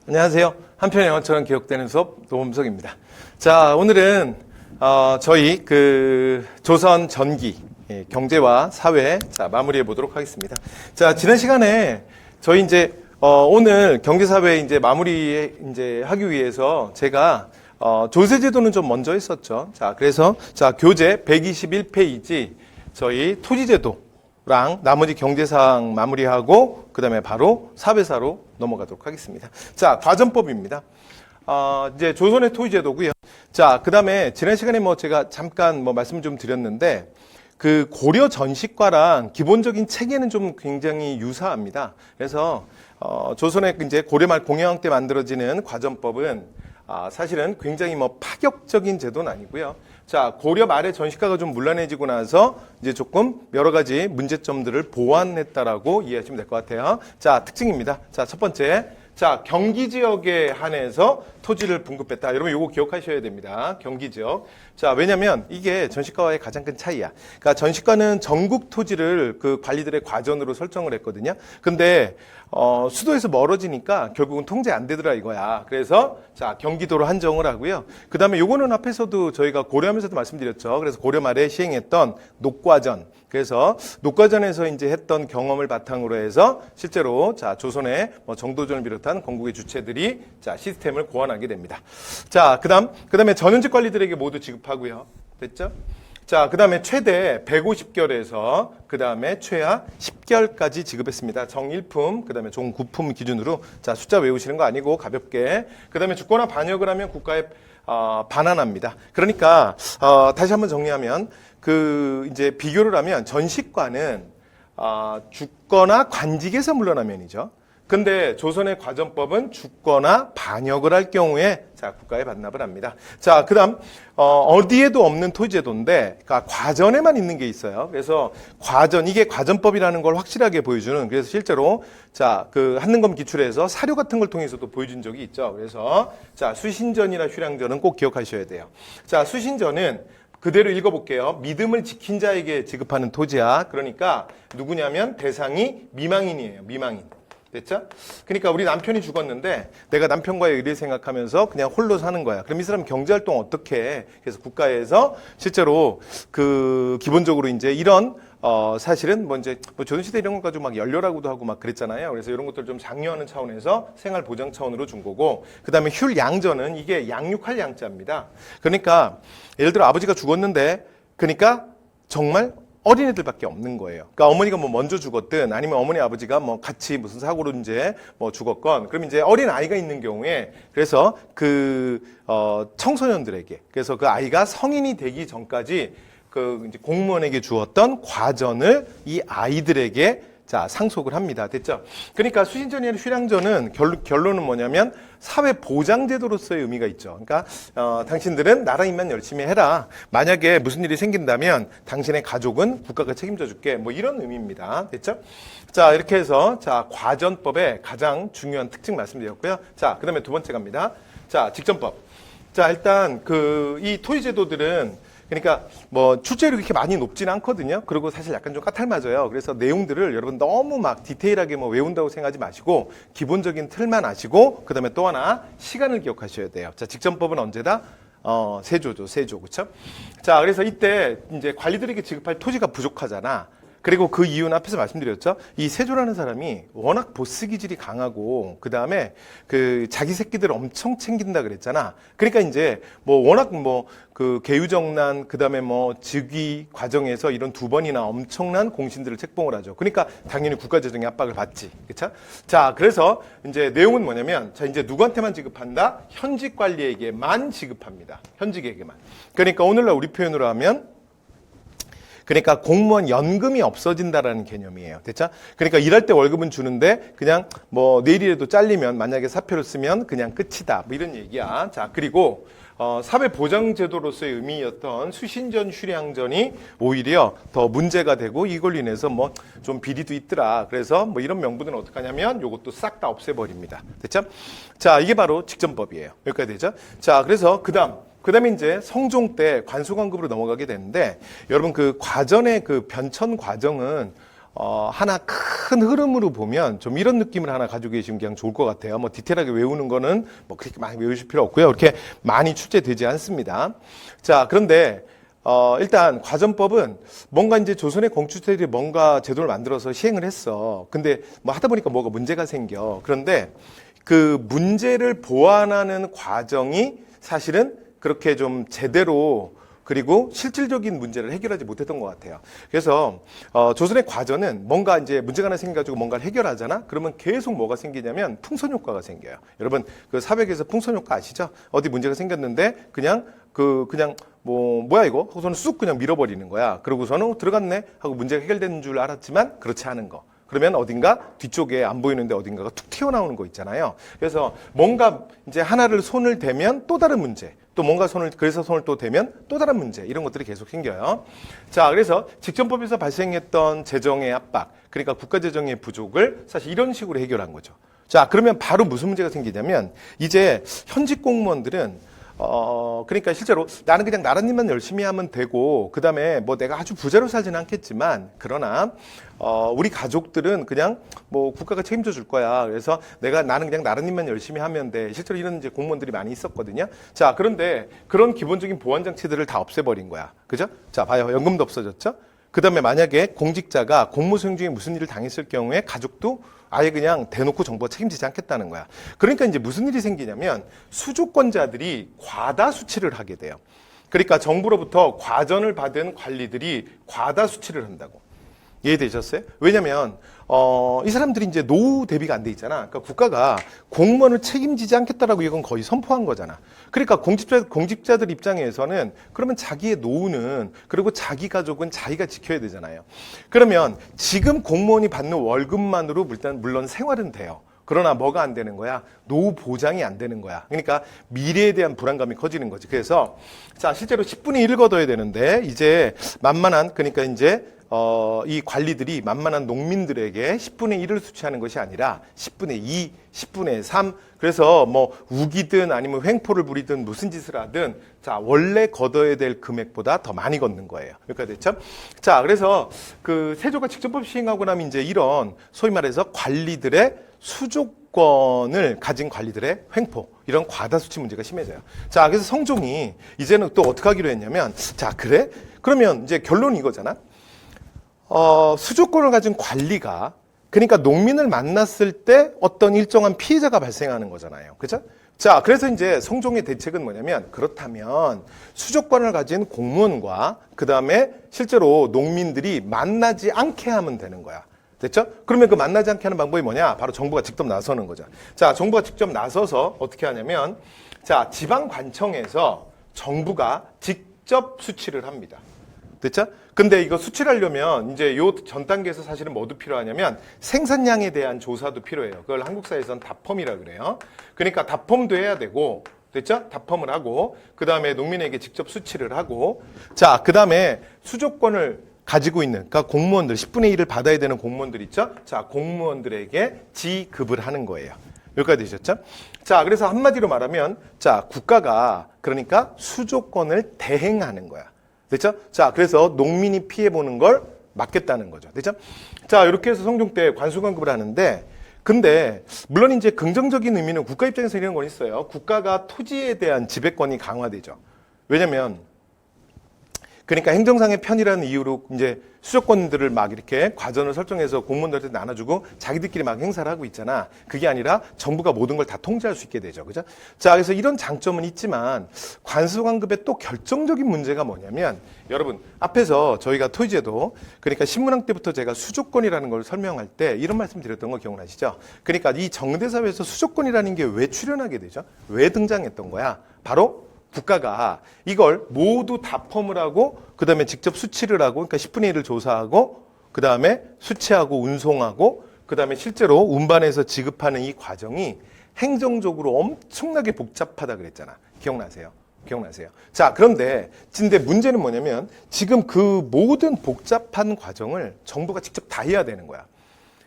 안녕하세요. 한편의 영화처럼 기억되는 수업 노범석입니다. 자, 오늘은 저희 조선 전기 경제와 사회 마무리해 보도록 하겠습니다. 자, 지난 시간에 저희 오늘 경제사회 마무리 하기 위해서 제가 조세제도는 좀 먼저 했었죠. 자, 그래서 교재 121페이지 저희 토지제도랑 나머지 경제사항 마무리하고 그 다음에 바로 사회사로 넘어가도록 하겠습니다. 자, 과전법입니다. 이제 조선의 토지제도고요. 자, 그 다음에 지난 시간에 제가 잠깐 말씀 좀 드렸는데 그 고려 전식과랑 기본적인 체계는 좀 굉장히 유사합니다. 그래서 조선의 고려 말 공영왕 때 만들어지는 과전법은 사실은 굉장히 파격적인 제도는 아니고요. 자, 고려 말에 전식과가 좀 문란해지고 나서 이제 조금 여러 가지 문제점들을 보완했다라고 이해하시면 될 것 같아요. 자, 특징입니다. 자, 첫 번째. 자, 경기 지역에 한해서 토지를 분급했다. 여러분 이거 기억하셔야 됩니다. 경기 지역. 자, 왜냐면 이게 전식과와의 가장 큰 차이야. 그러니까 전식과는 전국 토지를 그 관리들의 과전으로 설정을 했거든요. 근데 수도에서 멀어지니까 결국은 통제 안 되더라 이거야. 그래서 자, 경기도로 한정을 하고요. 그다음에 요거는 앞에서도 저희가 고려하면서도 말씀드렸죠. 그래서 고려 말에 시행했던 녹과전. 그래서 녹과전에서 이제 했던 경험을 바탕으로 해서 실제로 자, 조선의 정도전을 비롯한 건국의 주체들이 자, 시스템을 고안하게 됩니다. 자, 그다음에 전현직 관리들에게 모두 지급하고요. 됐죠? 자, 그다음에 최대 150결에서 그다음에 최하 10결까지 지급했습니다. 정일품, 그다음에 종구품 기준으로 자, 숫자 외우시는 거 아니고 가볍게. 그다음에 주거나 반역을 하면 국가에 반환합니다. 그러니까 다시 한번 정리하면 이제 비교를 하면 전식과는 죽거나 관직에서 물러나면이죠. 근데 조선의 과전법은 죽거나 반역을 할 경우에 자, 국가에 반납을 합니다. 자, 그다음 어디에도 없는 토지제도인데 그러니까 과전에만 있는 게 있어요. 그래서 이게 과전법이라는 걸 확실하게 보여주는 그래서 실제로 자, 한능검 기출에서 사료 같은 걸 통해서도 보여준 적이 있죠. 그래서 자, 수신전이나 휴량전은 꼭 기억하셔야 돼요. 자, 수신전은 그대로 읽어볼게요. 믿음을 지킨 자에게 지급하는 토지야. 그러니까 누구냐면 대상이 미망인이에요. 미망인. 됐죠? 그러니까 우리 남편이 죽었는데 내가 남편과의 의리를 생각하면서 그냥 홀로 사는 거야. 그럼 이 사람 경제활동 어떻게 해? 그래서 국가에서 실제로 기본적으로 이제 이런 사실은 조선시대 이런 것 가지고 막 연료라고도 하고 막 그랬잖아요. 그래서 이런 것들 좀 장려하는 차원에서 생활 보장 차원으로 준 거고, 그 다음에 휼양전은 이게 양육할 양자입니다. 그러니까 예를 들어 아버지가 죽었는데, 그러니까 정말 어린애들밖에 없는 거예요. 그러니까 어머니가 먼저 죽었든 아니면 어머니 아버지가 같이 무슨 사고로 이제 죽었건, 그럼 이제 어린 아이가 있는 경우에 그래서 청소년들에게 그래서 그 아이가 성인이 되기 전까지 이제 공무원에게 주었던 과전을 이 아이들에게 자, 상속을 합니다. 됐죠? 그러니까 수신전이나 휴량전은 결론은 뭐냐면 사회보장제도로서의 의미가 있죠. 그러니까 당신들은 나라 일만 열심히 해라. 만약에 무슨 일이 생긴다면 당신의 가족은 국가가 책임져 줄게. 이런 의미입니다. 됐죠? 자, 이렇게 해서 자, 과전법의 가장 중요한 특징 말씀드렸고요. 자, 그다음에 두 번째 갑니다. 자, 직전법. 자, 일단 이 토지제도들은 그러니까 출제율이 그렇게 많이 높지는 않거든요. 그리고 사실 약간 좀 까탈맞아요. 그래서 내용들을 여러분 너무 막 디테일하게 외운다고 생각하지 마시고 기본적인 틀만 아시고 그다음에 또 하나 시간을 기억하셔야 돼요. 자, 직전법은 언제다? 세조죠. 세조. 그렇죠? 자, 그래서 이때 이제 관리들에게 지급할 토지가 부족하잖아. 그리고 그 이유는 앞에서 말씀드렸죠. 이 세조라는 사람이 워낙 보스 기질이 강하고 그다음에 자기 새끼들 엄청 챙긴다 그랬잖아. 그러니까 이제 워낙 계유정난 그다음에 즉위 과정에서 이런 두 번이나 엄청난 공신들을 책봉을 하죠. 그러니까 당연히 국가 재정의 압박을 받지. 그렇죠? 자, 그래서 이제 내용은 뭐냐면 자, 이제 누구한테만 지급한다? 현직 관리에게만 지급합니다. 현직에게만. 그러니까 오늘날 우리 표현으로 하면 그러니까 공무원 연금이 없어진다라는 개념이에요. 됐죠? 그러니까 일할 때 월급은 주는데 그냥 내일이라도 잘리면 만약에 사표를 쓰면 그냥 끝이다. 이런 얘기야. 자, 그리고 사회보장제도로서의 의미였던 수신전, 휴량전이 오히려 더 문제가 되고 이걸로 인해서 좀 비리도 있더라. 그래서 이런 명분은 어떻게 하냐면 요것도 싹 다 없애버립니다. 됐죠? 자, 이게 바로 직전법이에요. 여기까지 되죠? 자, 그래서 그다음에 이제 성종 때 관소관급으로 넘어가게 되는데 여러분 과전의 변천 과정은 하나 큰 흐름으로 보면 좀 이런 느낌을 하나 가지고 계시면 그냥 좋을 것 같아요. 뭐 디테일하게 외우는 거는 뭐 그렇게 많이 외우실 필요 없고요. 그렇게 많이 출제되지 않습니다. 자, 그런데 일단 과전법은 뭔가 이제 조선의 공주들이 뭔가 제도를 만들어서 시행을 했어. 근데 뭐 하다 보니까 뭐가 문제가 생겨. 그런데 그 문제를 보완하는 과정이 사실은 그렇게 좀 제대로 그리고 실질적인 문제를 해결하지 못했던 것 같아요. 그래서 조선의 과전은 뭔가 이제 문제가 하나 생겨가지고 뭔가를 해결하잖아. 그러면 계속 뭐가 생기냐면 풍선 효과가 생겨요. 여러분 그 사백에서 풍선 효과 아시죠? 어디 문제가 생겼는데 그냥 뭐야 이거? 하고서는 쑥 그냥 밀어버리는 거야. 그러고서는 들어갔네 하고 문제가 해결되는 줄 알았지만 그렇지 않은 거. 그러면 어딘가 뒤쪽에 안 보이는데 어딘가가 툭 튀어나오는 거 있잖아요. 그래서 뭔가 이제 하나를 손을 대면 또 다른 문제, 또 뭔가 그래서 손을 또 대면 또 다른 문제, 이런 것들이 계속 생겨요. 자, 그래서 직전법에서 발생했던 재정의 압박, 그러니까 국가 재정의 부족을 사실 이런 식으로 해결한 거죠. 자, 그러면 바로 무슨 문제가 생기냐면 이제 현직 공무원들은 그러니까 실제로 나는 그냥 나라님만 열심히 하면 되고, 그 다음에 뭐 내가 아주 부자로 살지는 않겠지만, 그러나, 우리 가족들은 그냥 뭐 국가가 책임져 줄 거야. 그래서 나는 그냥 나라님만 열심히 하면 돼. 실제로 이런 이제 공무원들이 많이 있었거든요. 자, 그런데 그런 기본적인 보완장치들을 다 없애버린 거야. 그죠? 자, 봐요. 연금도 없어졌죠? 그 다음에 만약에 공직자가 공무 수행 중에 무슨 일을 당했을 경우에 가족도 아예 그냥 대놓고 정부가 책임지지 않겠다는 거야. 그러니까 이제 무슨 일이 생기냐면 수조권자들이 과다 수치를 하게 돼요. 그러니까 정부로부터 과전을 받은 관리들이 과다 수치를 한다고. 이해되셨어요? 왜냐면 이 사람들이 이제 노후 대비가 안 돼 있잖아. 그러니까 국가가 공무원을 책임지지 않겠다라고 이건 거의 선포한 거잖아. 그러니까 공직자들 입장에서는 그러면 자기의 노후는, 그리고 자기 가족은 자기가 지켜야 되잖아요. 그러면 지금 공무원이 받는 월급만으로 물론 생활은 돼요. 그러나 뭐가 안 되는 거야? 노후 보장이 안 되는 거야. 그러니까 미래에 대한 불안감이 커지는 거지. 그래서 자, 실제로 10분의 1을 걷어야 되는데 이제 그러니까 이제 이 관리들이 만만한 농민들에게 10분의 1을 수취하는 것이 아니라 10분의 2, 10분의 3, 그래서 뭐 우기든 아니면 횡포를 부리든 무슨 짓을 하든 자, 원래 걷어야 될 금액보다 더 많이 걷는 거예요. 여기까지 됐죠? 자, 그래서 그 세조가 직전법 시행하고 나면 이제 이런 소위 말해서 관리들의 수조권을 가진 관리들의 횡포, 이런 과다 수치 문제가 심해져요. 자, 그래서 성종이 이제는 또 어떻게 하기로 했냐면, 자, 그래? 그러면 이제 결론이 이거잖아. 수조권을 가진 관리가, 그러니까 농민을 만났을 때 어떤 일정한 피해자가 발생하는 거잖아요. 그죠? 자, 그래서 이제 성종의 대책은 뭐냐면, 그렇다면 수조권을 가진 공무원과 그 다음에 실제로 농민들이 만나지 않게 하면 되는 거야. 됐죠? 그러면 그 만나지 않게 하는 방법이 뭐냐? 바로 정부가 직접 나서는 거죠. 자, 정부가 직접 나서서 어떻게 하냐면, 자, 지방관청에서 정부가 직접 수치를 합니다. 됐죠? 근데 이거 수치를 하려면 이제 요 전 단계에서 사실은 뭐도 필요하냐면 생산량에 대한 조사도 필요해요. 그걸 한국사에서는 답펌이라 그래요. 그러니까 답펌도 해야 되고, 됐죠? 답펌을 하고, 그 다음에 농민에게 직접 수치를 하고, 자, 그 다음에 수조권을 가지고 있는, 그러니까 공무원들, 10분의 1을 받아야 되는 공무원들 있죠? 자, 공무원들에게 지급을 하는 거예요. 여기까지 되셨죠? 자, 그래서 한마디로 말하면, 자, 국가가 그러니까 수조권을 대행하는 거야. 됐죠? 자, 그래서 농민이 피해보는 걸 막겠다는 거죠. 됐죠? 자, 이렇게 해서 성종 때 관수관급을 하는데, 근데 물론 이제 긍정적인 의미는 국가 입장에서 이런 건 있어요. 국가가 토지에 대한 지배권이 강화되죠. 왜냐면 그러니까 행정상의 편이라는 이유로 이제 수조권들을 막 이렇게 과전을 설정해서 공무원들한테 나눠주고 자기들끼리 막 행사를 하고 있잖아. 그게 아니라 정부가 모든 걸 다 통제할 수 있게 되죠. 그죠? 자, 그래서 이런 장점은 있지만 관수관급의 또 결정적인 문제가 뭐냐면, 여러분 앞에서 저희가 토지제도, 그러니까 신문학 때부터 제가 수조권이라는 걸 설명할 때 이런 말씀 드렸던 거 기억나시죠? 그러니까 이 정대사회에서 수조권이라는 게 왜 출현하게 되죠? 왜 등장했던 거야? 바로 국가가 이걸 모두 답펌을 하고, 그 다음에 직접 수치를 하고, 그러니까 10분의 1을 조사하고, 그 다음에 수치하고 운송하고, 그 다음에 실제로 운반해서 지급하는 이 과정이 행정적으로 엄청나게 복잡하다 그랬잖아. 기억나세요? 자, 그런데 문제는 뭐냐면 지금 그 모든 복잡한 과정을 정부가 직접 다 해야 되는 거야.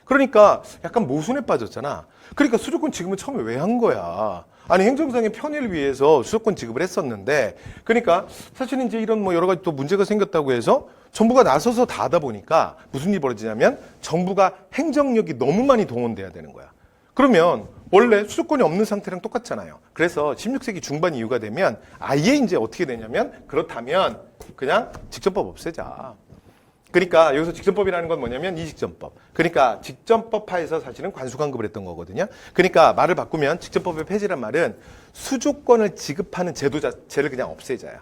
그러니까 약간 모순에 빠졌잖아. 그러니까 수조권 지급은 처음에 왜 한 거야? 아니, 행정상의 편의를 위해서 수조권 지급을 했었는데, 그러니까 사실은 이제 이런 뭐 여러 가지 또 문제가 생겼다고 해서 정부가 나서서 다 하다 보니까 무슨 일이 벌어지냐면 정부가 행정력이 너무 많이 동원돼야 되는 거야. 그러면 원래 수도권이 없는 상태랑 똑같잖아요. 그래서 16세기 중반 이후가 되면 아예 이제 어떻게 되냐면 그렇다면 그냥 직전법 없애자. 그러니까 여기서 직전법이라는 건 뭐냐면 이직전법. 그러니까 직전법 하에서 사실은 관수관급을 했던 거거든요. 그러니까 말을 바꾸면 직전법의 폐지란 말은 수조권을 지급하는 제도 자체를 그냥 없애자요.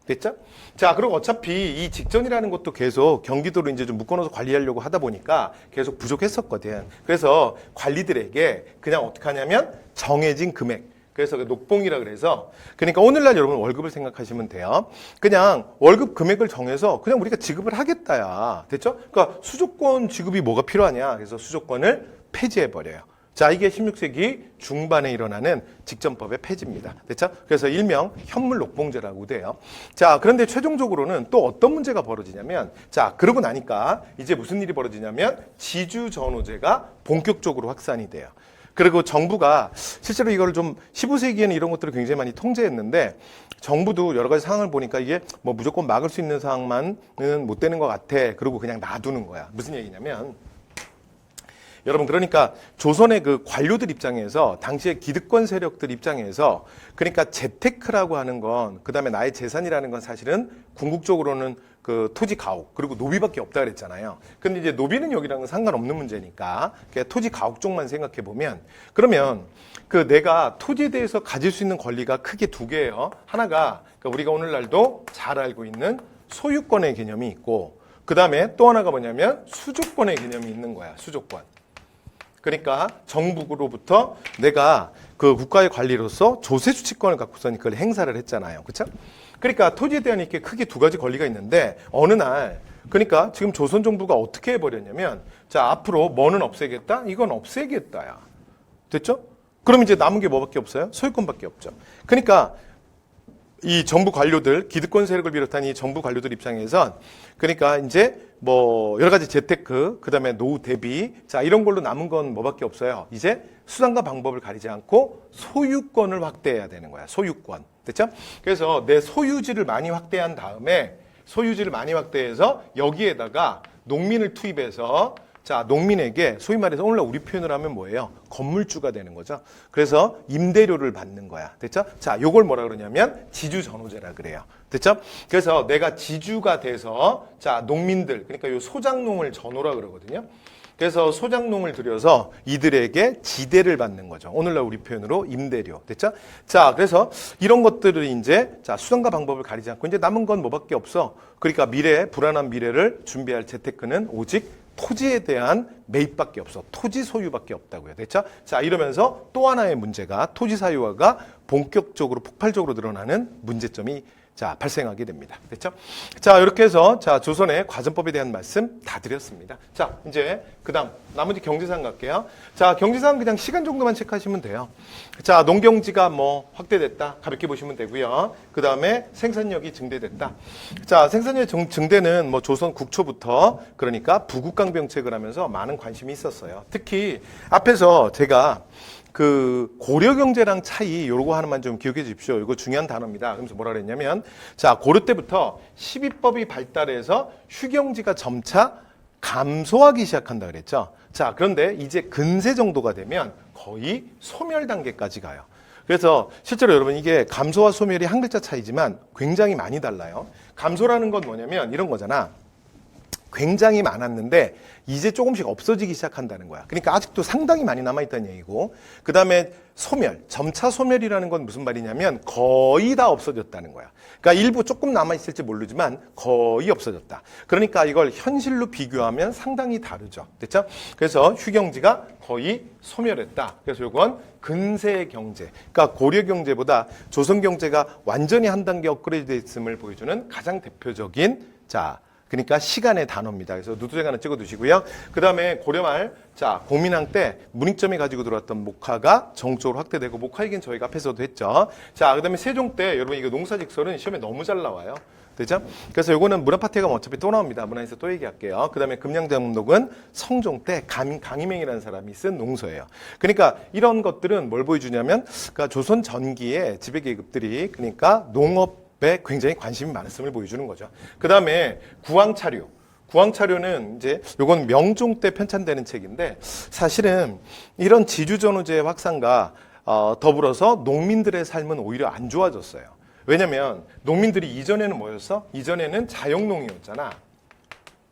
됐죠? 자, 그리고 어차피 이 직전이라는 것도 계속 경기도로 이제 좀 묶어놓아서 관리하려고 하다 보니까 계속 부족했었거든. 그래서 관리들에게 그냥 어떻게 하냐면 정해진 금액. 그래서 녹봉이라 그래서 그러니까 오늘날 여러분 월급을 생각하시면 돼요. 그냥 월급 금액을 정해서 그냥 우리가 지급을 하겠다야. 됐죠? 그러니까 수조권 지급이 뭐가 필요하냐. 그래서 수조권을 폐지해버려요. 자, 이게 16세기 중반에 일어나는 직전법의 폐지입니다. 됐죠? 그래서 일명 현물녹봉제라고 돼요. 자, 그런데 최종적으로는 또 어떤 문제가 벌어지냐면, 자, 그러고 나니까 이제 무슨 일이 벌어지냐면 지주전호제가 본격적으로 확산이 돼요. 그리고 정부가 실제로 이걸 좀 15세기에는 이런 것들을 굉장히 많이 통제했는데 정부도 여러 가지 상황을 보니까 이게 뭐 무조건 막을 수 있는 상황만은 못 되는 것 같아. 그리고 그냥 놔두는 거야. 무슨 얘기냐면 여러분 그러니까 조선의 그 관료들 입장에서 당시의 기득권 세력들 입장에서 그러니까 재테크라고 하는 건 그다음에 나의 재산이라는 건 사실은 궁극적으로는 그 토지 가옥 그리고 노비밖에 없다 그랬잖아요. 근데 이제 노비는 여기랑은 상관없는 문제니까 토지 가옥 쪽만 생각해 보면 그러면 그 내가 토지에 대해서 가질 수 있는 권리가 크게 두 개예요. 하나가 그러니까 우리가 오늘날도 잘 알고 있는 소유권의 개념이 있고 그다음에 또 하나가 뭐냐면 수조권의 개념이 있는 거야. 수조권. 그러니까 정부로부터 내가 그 국가의 관리로서 조세 수치권을 갖고서는 그걸 행사를 했잖아요. 그렇죠? 그러니까 토지에 대한 이렇게 크게 두 가지 권리가 있는데 어느 날 그러니까 지금 조선 정부가 어떻게 해버렸냐면 자 앞으로 뭐는 없애겠다? 이건 없애겠다야. 됐죠? 그럼 이제 남은 게 뭐밖에 없어요? 소유권밖에 없죠. 그러니까 이 정부 관료들, 기득권 세력을 비롯한 이 정부 관료들 입장에선 그러니까 이제 뭐 여러 가지 재테크, 그 다음에 노후 대비, 자 이런 걸로 남은 건 뭐밖에 없어요. 이제 수단과 방법을 가리지 않고 소유권을 확대해야 되는 거야. 소유권. 됐죠? 그래서 내 소유지를 많이 확대한 다음에 소유지를 많이 확대해서 여기에다가 농민을 투입해서 자, 농민에게 소위 말해서 오늘날 우리 표현을 하면 뭐예요? 건물주가 되는 거죠. 그래서 임대료를 받는 거야. 됐죠? 자, 요걸 뭐라 그러냐면 지주전호제라 그래요. 됐죠? 그래서 내가 지주가 돼서 자, 농민들, 그러니까 요 소작농을 전호라 그러거든요. 그래서 소작농을 들여서 이들에게 지대를 받는 거죠. 오늘날 우리 표현으로 임대료. 됐죠? 자, 그래서 이런 것들을 이제 자, 수단과 방법을 가리지 않고 이제 남은 건 뭐밖에 없어. 그러니까 미래, 불안한 미래를 준비할 재테크는 오직 토지에 대한 매입밖에 없어. 토지 소유밖에 없다고요. 됐죠? 자, 이러면서 또 하나의 문제가 토지 사유화가 본격적으로 폭발적으로 늘어나는 문제점이 자, 발생하게 됩니다. 됐죠? 자, 이렇게 해서 자, 조선의 과전법에 대한 말씀 다 드렸습니다. 자, 이제 그다음 나머지 경제사항 갈게요. 자, 경제사항 그냥 시간 정도만 체크하시면 돼요. 자, 농경지가 뭐 확대됐다. 가볍게 보시면 되고요. 그다음에 생산력이 증대됐다. 자, 생산력 증대는 뭐 조선 국초부터 그러니까 부국강병책을 하면서 많은 관심이 있었어요. 특히 앞에서 제가 그 고려 경제랑 차이 요거 하나만 좀 기억해 주십시오. 이거 중요한 단어입니다. 그러면서 뭐라 그랬냐면 자, 고려 때부터 12법이 발달해서 휴경지가 점차 감소하기 시작한다 그랬죠. 자, 그런데 이제 근세 정도가 되면 거의 소멸 단계까지 가요. 그래서 실제로 여러분 이게 감소와 소멸이 한 글자 차이지만 굉장히 많이 달라요. 감소라는 건 뭐냐면 이런 거잖아. 굉장히 많았는데 이제 조금씩 없어지기 시작한다는 거야. 그러니까 아직도 상당히 많이 남아있다는 얘기고 그 다음에 소멸, 점차 소멸이라는 건 무슨 말이냐면 거의 다 없어졌다는 거야. 그러니까 일부 조금 남아있을지 모르지만 거의 없어졌다. 그러니까 이걸 현실로 비교하면 상당히 다르죠. 됐죠? 그래서 휴경지가 거의 소멸했다. 그래서 이건 근세 경제. 그러니까 고려 경제보다 조선 경제가 완전히 한 단계 업그레이드 됐음을 보여주는 가장 대표적인 자, 그러니까 시간의 단어입니다. 그래서 누드색 하나 찍어두시고요. 그 다음에 고려말, 자, 공민왕 때 문익점이 가지고 들어왔던 목화가 전국적으로 확대되고, 목화 얘기는 저희가 앞에서도 했죠. 자, 그 다음에 세종 때, 여러분 이거 농사직설은 시험에 너무 잘 나와요. 되죠? 그래서 요거는 문화파트가 어차피 또 나옵니다. 문화에서 또 얘기할게요. 그 다음에 금양장록은 성종 때 강희맹이라는 사람이 쓴 농서예요. 그러니까 이런 것들은 뭘 보여주냐면, 그러니까 조선 전기의 지배계급들이, 그러니까 농업 굉장히 관심이 많았음을 보여주는 거죠. 그 다음에 구황차류. 구황차류는 이제 요건 명종 때 편찬되는 책인데 사실은 이런 지주전후제 확산과 더불어서 농민들의 삶은 오히려 안 좋아졌어요. 왜냐면 농민들이 이전에는 뭐였어? 이전에는 자영농이었잖아.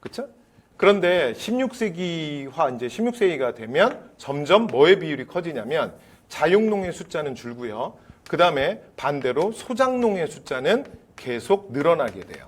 그쵸? 그런데 16세기화, 이제 16세기가 되면 점점 뭐의 비율이 커지냐면 자영농의 숫자는 줄고요. 그 다음에 반대로 소작농의 숫자는 계속 늘어나게 돼요.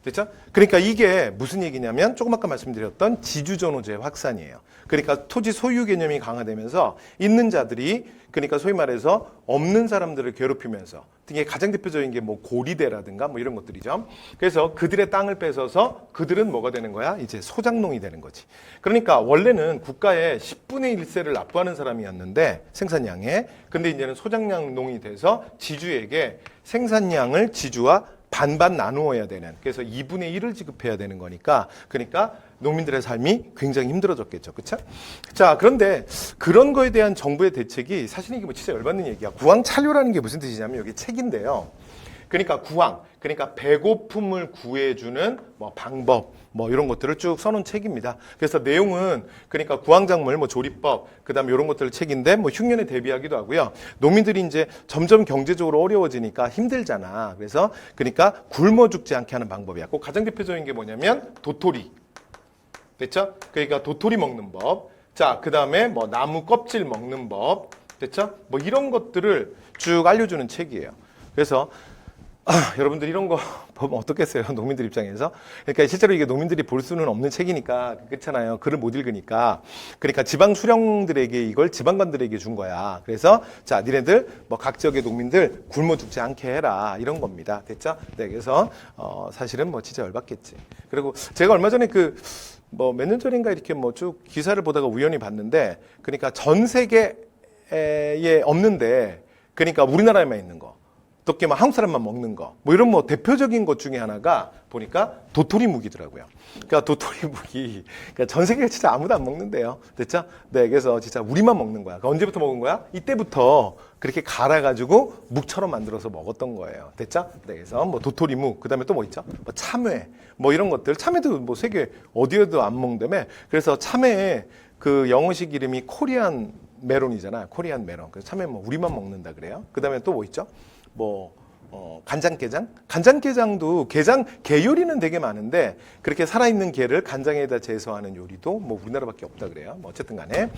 됐죠? 그러니까 이게 무슨 얘기냐면 조금 아까 말씀드렸던 지주전후제 확산이에요. 그러니까 토지 소유 개념이 강화되면서 있는 자들이 그러니까 소위 말해서 없는 사람들을 괴롭히면서 이게 가장 대표적인 게 뭐 고리대라든가 뭐 이런 것들이죠. 그래서 그들의 땅을 뺏어서 그들은 뭐가 되는 거야? 이제 소작농이 되는 거지. 그러니까 원래는 국가의 10분의 1세를 납부하는 사람이었는데 생산량에 근데 이제는 소작농이 돼서 지주에게 생산량을 지주와 반반 나누어야 되는 그래서 2분의 1을 지급해야 되는 거니까 그러니까 농민들의 삶이 굉장히 힘들어졌겠죠. 그렇죠? 자, 그런데 그런 거에 대한 정부의 대책이 사실 이게 뭐 진짜 열받는 얘기야. 구황찬류라는 게 무슨 뜻이냐면 여기 책인데요. 그러니까 구황, 그러니까 배고픔을 구해주는 뭐 방법, 뭐 이런 것들을 쭉 써놓은 책입니다. 그래서 내용은 그러니까 구황작물, 뭐 조리법, 그다음에 이런 것들 책인데 뭐 흉년에 대비하기도 하고요. 농민들이 이제 점점 경제적으로 어려워지니까 힘들잖아. 그래서 그러니까 굶어 죽지 않게 하는 방법이야. 그 가장 대표적인 게 뭐냐면 도토리, 됐죠? 그러니까 도토리 먹는 법. 자, 그다음에 뭐 나무 껍질 먹는 법, 됐죠? 뭐 이런 것들을 쭉 알려주는 책이에요. 그래서 여러분들 이런 거 보면 어떻겠어요? 농민들 입장에서. 그러니까 실제로 이게 농민들이 볼 수는 없는 책이니까 그렇잖아요. 글을 못 읽으니까. 그러니까 지방 수령들에게 이걸 지방관들에게 준 거야. 그래서 자, 니네들 뭐 각 지역의 농민들 굶어 죽지 않게 해라 이런 겁니다. 됐죠? 네, 그래서 사실은 뭐 진짜 열받겠지. 그리고 제가 얼마 전에 뭐 몇 년 전인가 이렇게 뭐 쭉 기사를 보다가 우연히 봤는데 그러니까 전 세계에 없는데 그러니까 우리나라에만 있는 거. 어떻게 막 한국 사람만 먹는 거, 뭐 이런 뭐 대표적인 것 중에 하나가 보니까 도토리 묵이더라고요. 그러니까 도토리 묵이 그러니까 전 세계에 진짜 아무도 안 먹는데요. 됐죠? 네, 그래서 진짜 우리만 먹는 거야. 그러니까 언제부터 먹은 거야? 이때부터 그렇게 갈아가지고 묵처럼 만들어서 먹었던 거예요. 됐죠? 네, 그래서 뭐 도토리 묵, 그다음에 또 뭐 있죠? 뭐 참외, 뭐 이런 것들. 참외도 뭐 세계 어디에도 안 먹는다며. 그래서 참외의 그 영어식 이름이 코리안 메론이잖아. 코리안 메론. 그래서 참외 뭐 우리만 먹는다 그래요. 그다음에 또 뭐 있죠? 간장게장? 간장게장도 게 요리는 되게 많은데 그렇게 살아있는 게를 간장에다 제서하는 요리도 뭐 우리나라밖에 없다 그래요. 뭐 어쨌든 간에.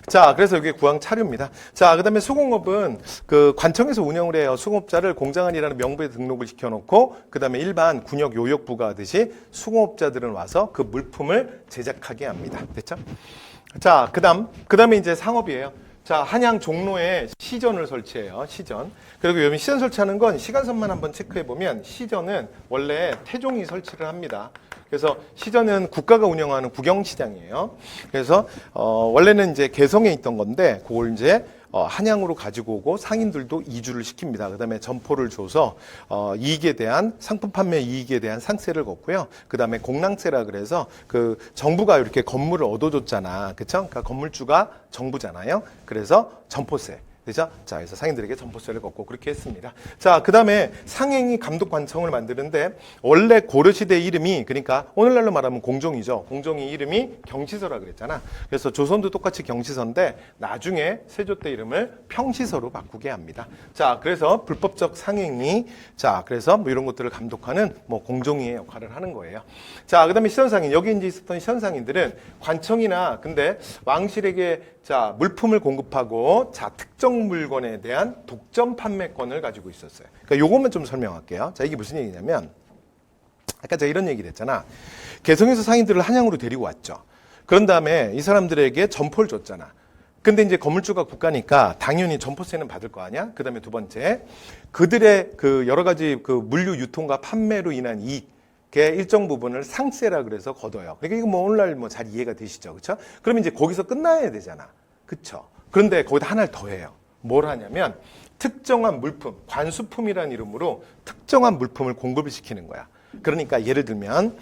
자, 그래서 이게 구황차류입니다. 자, 그 다음에 수공업은 그 관청에서 운영을 해요. 수공업자를 공장안이라는 명부에 등록을 시켜놓고 그 다음에 일반 군역 요역 부과하듯이 수공업자들은 와서 그 물품을 제작하게 합니다. 됐죠? 자, 그 다음에 이제 상업이에요. 자, 한양 종로에 시전을 설치해요. 시전. 그리고 여러분 시전 설치하는 건 시간선만 한번 체크해 보면 시전은 원래 태종이 설치를 합니다. 그래서 시전은 국가가 운영하는 국영시장이에요. 그래서 원래는 이제 개성에 있던 건데 그걸 이제 한양으로 가지고 오고 상인들도 이주를 시킵니다. 그다음에 점포를 줘서 이익에 대한 상품 판매 이익에 대한 상세를 걷고요. 그다음에 공랑세라 그래서 그 정부가 이렇게 건물을 얻어줬잖아, 그렇죠? 그러니까 건물주가 정부잖아요. 그래서 점포세. 그죠? 자, 그래서 상인들에게 점포세를 걷고 그렇게 했습니다. 자, 그 다음에 상행위 감독관청을 만드는데 원래 고려시대 이름이 그러니까 오늘날로 말하면 공종이죠. 공종이 이름이 경시서라 그랬잖아. 그래서 조선도 똑같이 경시서인데 나중에 세조 때 이름을 평시서로 바꾸게 합니다. 자, 그래서 불법적 상행위, 자, 그래서 뭐 이런 것들을 감독하는 뭐 공종이의 역할을 하는 거예요. 자, 그 다음에 시선상인, 여기 이제 있었던 시선상인들은 관청이나 근데 왕실에게 자, 물품을 공급하고 자, 특정 물건에 대한 독점 판매권을 가지고 있었어요. 그러니까 요것만 좀 설명할게요. 자, 이게 무슨 얘기냐면 아까 제가 이런 얘기를 했잖아. 개성에서 상인들을 한양으로 데리고 왔죠. 그런 다음에 이 사람들에게 점포를 줬잖아. 근데 이제 건물주가 국가니까 당연히 점포세는 받을 거 아니야? 그 다음에 두 번째, 그들의 그 여러 가지 그 물류 유통과 판매로 인한 이익, 일정 부분을 상세라 그래서 거둬요. 그러니까 이거 뭐 오늘날 뭐 잘 이해가 되시죠, 그렇죠? 그러면 이제 거기서 끝나야 되잖아, 그렇죠? 그런데 거기다 하나를 더 해요. 뭘 하냐면 특정한 물품, 관수품이라는 이름으로 특정한 물품을 공급을 시키는 거야. 그러니까 예를 들면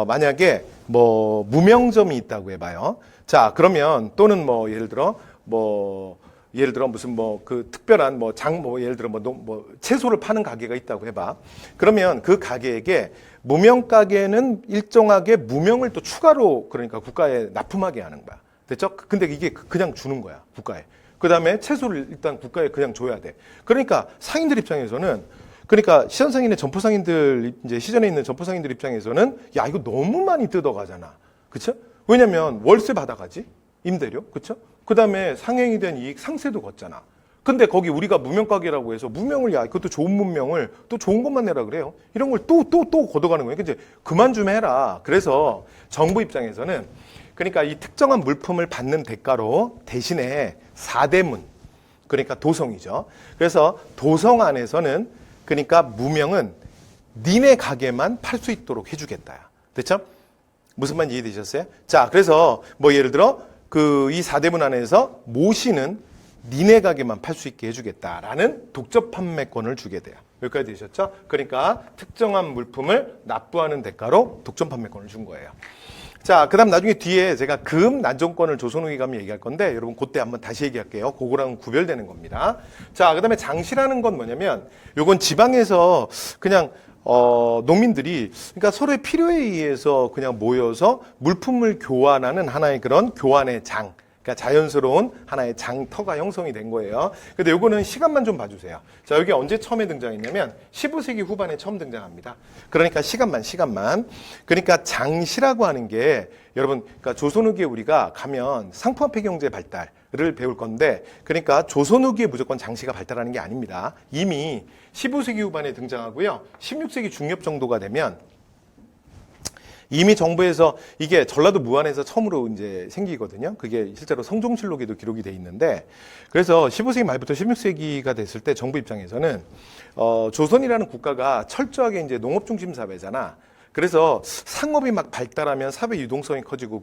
만약에 뭐 무명점이 있다고 해봐요. 자, 그러면 또는 뭐 예를 들어 뭐 예를 들어 무슨 뭐 그 특별한 뭐 예를 들어 뭐 채소를 파는 가게가 있다고 해봐. 그러면 그 가게에게 무명 가게는 일정하게 무명을 또 추가로 그러니까 국가에 납품하게 하는 거야. 됐죠? 근데 이게 그냥 주는 거야, 국가에. 그 다음에 채소를 일단 국가에 그냥 줘야 돼. 그러니까 상인들 입장에서는 그러니까 시전상인의 점포상인들 이제 시전에 있는 점포상인들 입장에서는 야 이거 너무 많이 뜯어가잖아. 그렇죠? 왜냐면 월세 받아가지 임대료, 그렇죠? 그 다음에 상행이 된 이익 상세도 걷잖아. 근데 거기 우리가 무명 가게라고 해서 무명을 야 그것도 좋은 문명을 또 좋은 것만 내라 그래요. 이런 걸 또 걷어가는 거예요. 이제 그만 좀 해라. 그래서 정부 입장에서는 그러니까 이 특정한 물품을 받는 대가로 대신에 4대문 그러니까 도성이죠. 그래서 도성 안에서는 그러니까 무명은 니네 가게만 팔 수 있도록 해주겠다. 됐죠? 무슨 말인지 이해되셨어요? 자, 그래서 뭐 예를 들어 그 이 4대문 안에서 모시는 니네 가게만 팔 수 있게 해주겠다라는 독점 판매권을 주게 돼요. 여기까지 되셨죠? 그러니까 특정한 물품을 납부하는 대가로 독점 판매권을 준 거예요. 자, 그 다음 나중에 뒤에 제가 금 난종권을 조선 후기 가면 얘기할 건데 여러분 그때 한번 다시 얘기할게요. 그거랑 구별되는 겁니다. 자, 그 다음에 장시라는 건 뭐냐면 요건 지방에서 그냥 농민들이 그러니까 서로의 필요에 의해서 그냥 모여서 물품을 교환하는 하나의 그런 교환의 장. 그러니까 자연스러운 하나의 장터가 형성이 된 거예요. 근데 요거는 시간만 좀 봐주세요. 자, 여기 언제 처음에 등장했냐면 15세기 후반에 처음 등장합니다. 그러니까 시간만. 그러니까 장시라고 하는 게 여러분, 그러니까 조선 후기에 우리가 가면 상품화폐 경제 발달을 배울 건데, 그러니까 조선 후기에 무조건 장시가 발달하는 게 아닙니다. 이미 15세기 후반에 등장하고요. 16세기 중엽 정도가 되면 이미 정부에서 이게 전라도 무안에서 처음으로 이제 생기거든요. 그게 실제로 성종실록에도 기록이 돼 있는데, 그래서 15세기 말부터 16세기가 됐을 때 정부 입장에서는 조선이라는 국가가 철저하게 이제 농업 중심 사회잖아. 그래서 상업이 막 발달하면 사회 유동성이 커지고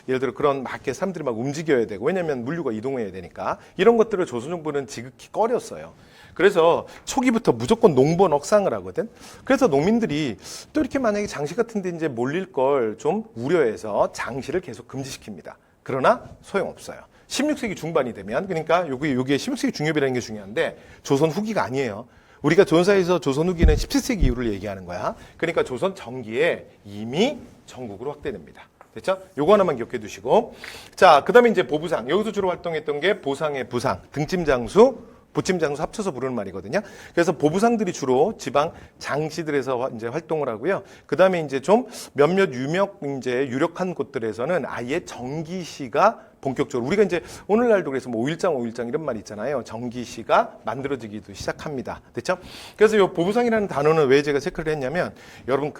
예를 들어 그런 맞게 사람들이 막 움직여야 되고, 왜냐면 물류가 이동해야 되니까 이런 것들을 조선 정부는 지극히 꺼렸어요. 그래서 초기부터 무조건 농번 억상을 하거든. 그래서 농민들이 또 이렇게 만약에 장시 같은 데 이제 몰릴 걸 좀 우려해서 장시를 계속 금지시킵니다. 그러나 소용없어요. 16세기 중반이 되면, 그러니까 요게 16세기 중엽이라는 게 중요한데 조선 후기가 아니에요. 우리가 조선사에서 조선 후기는 17세기 이후를 얘기하는 거야. 그러니까 조선 전기에 이미 전국으로 확대됩니다. 됐죠? 요거 하나만 기억해 두시고. 자, 그 다음에 이제 보부상. 여기서 주로 활동했던 게 보상의 부상, 등짐장수, 보침장수 합쳐서 부르는 말이거든요. 그래서 보부상들이 주로 지방 장시들에서 이제 활동을 하고요. 그 다음에 이제 좀 몇몇 유력한 곳들에서는 아예 정기시가 본격적으로, 우리가 이제 오늘날도 그래서 뭐 5일장 이런 말 있잖아요. 정기시가 만들어지기도 시작합니다. 됐죠? 그래서 이 보부상이라는 단어는 왜 제가 체크를 했냐면, 여러분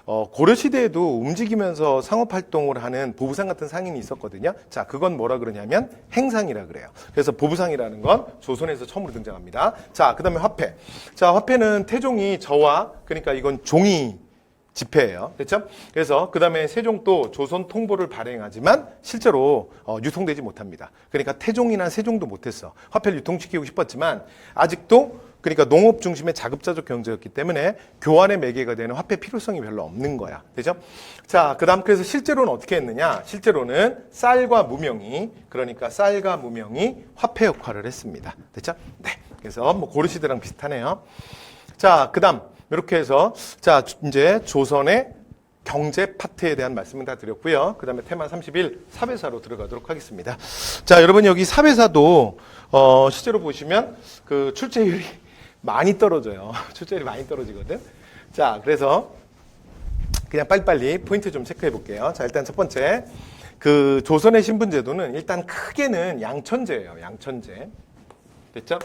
고려시대에도 움직이면서 상업활동을 하는 보부상 같은 상인이 있었거든요. 자, 그건 뭐라 그러냐면 행상이라 그래요. 그래서 보부상이라는 건 조선에서 처음으로 등장합니다. 자, 그 다음에 화폐. 자, 화폐는 태종이 저와, 그러니까 이건 종이 지폐예요. 됐죠? 그래서 그 다음에 세종도 조선 통보를 발행하지만 실제로 유통되지 못합니다. 그러니까 태종이나 세종도 못했어. 화폐를 유통시키고 싶었지만 아직도 그러니까 농업 중심의 자급자족 경제였기 때문에 교환의 매개가 되는 화폐 필요성이 별로 없는 거야. 되죠? 자, 그 다음 그래서 실제로는 어떻게 했느냐? 실제로는 쌀과 무명이, 그러니까 쌀과 무명이 화폐 역할을 했습니다. 됐죠? 네. 그래서 뭐 고려시대랑 비슷하네요. 자, 그 다음 이렇게 해서 자 이제 조선의 경제 파트에 대한 말씀은 다 드렸고요. 그 다음에 테마 31 사배사로 들어가도록 하겠습니다. 자, 여러분 여기 사배사도 실제로 보시면 그 출제율이 많이 떨어져요. 출제율이 많이 떨어지거든. 자, 그래서 그냥 빨리빨리 포인트 좀 체크해 볼게요. 자, 일단 첫 번째 그 조선의 신분제도는 일단 크게는 양천제예요. 양천제. 됐죠?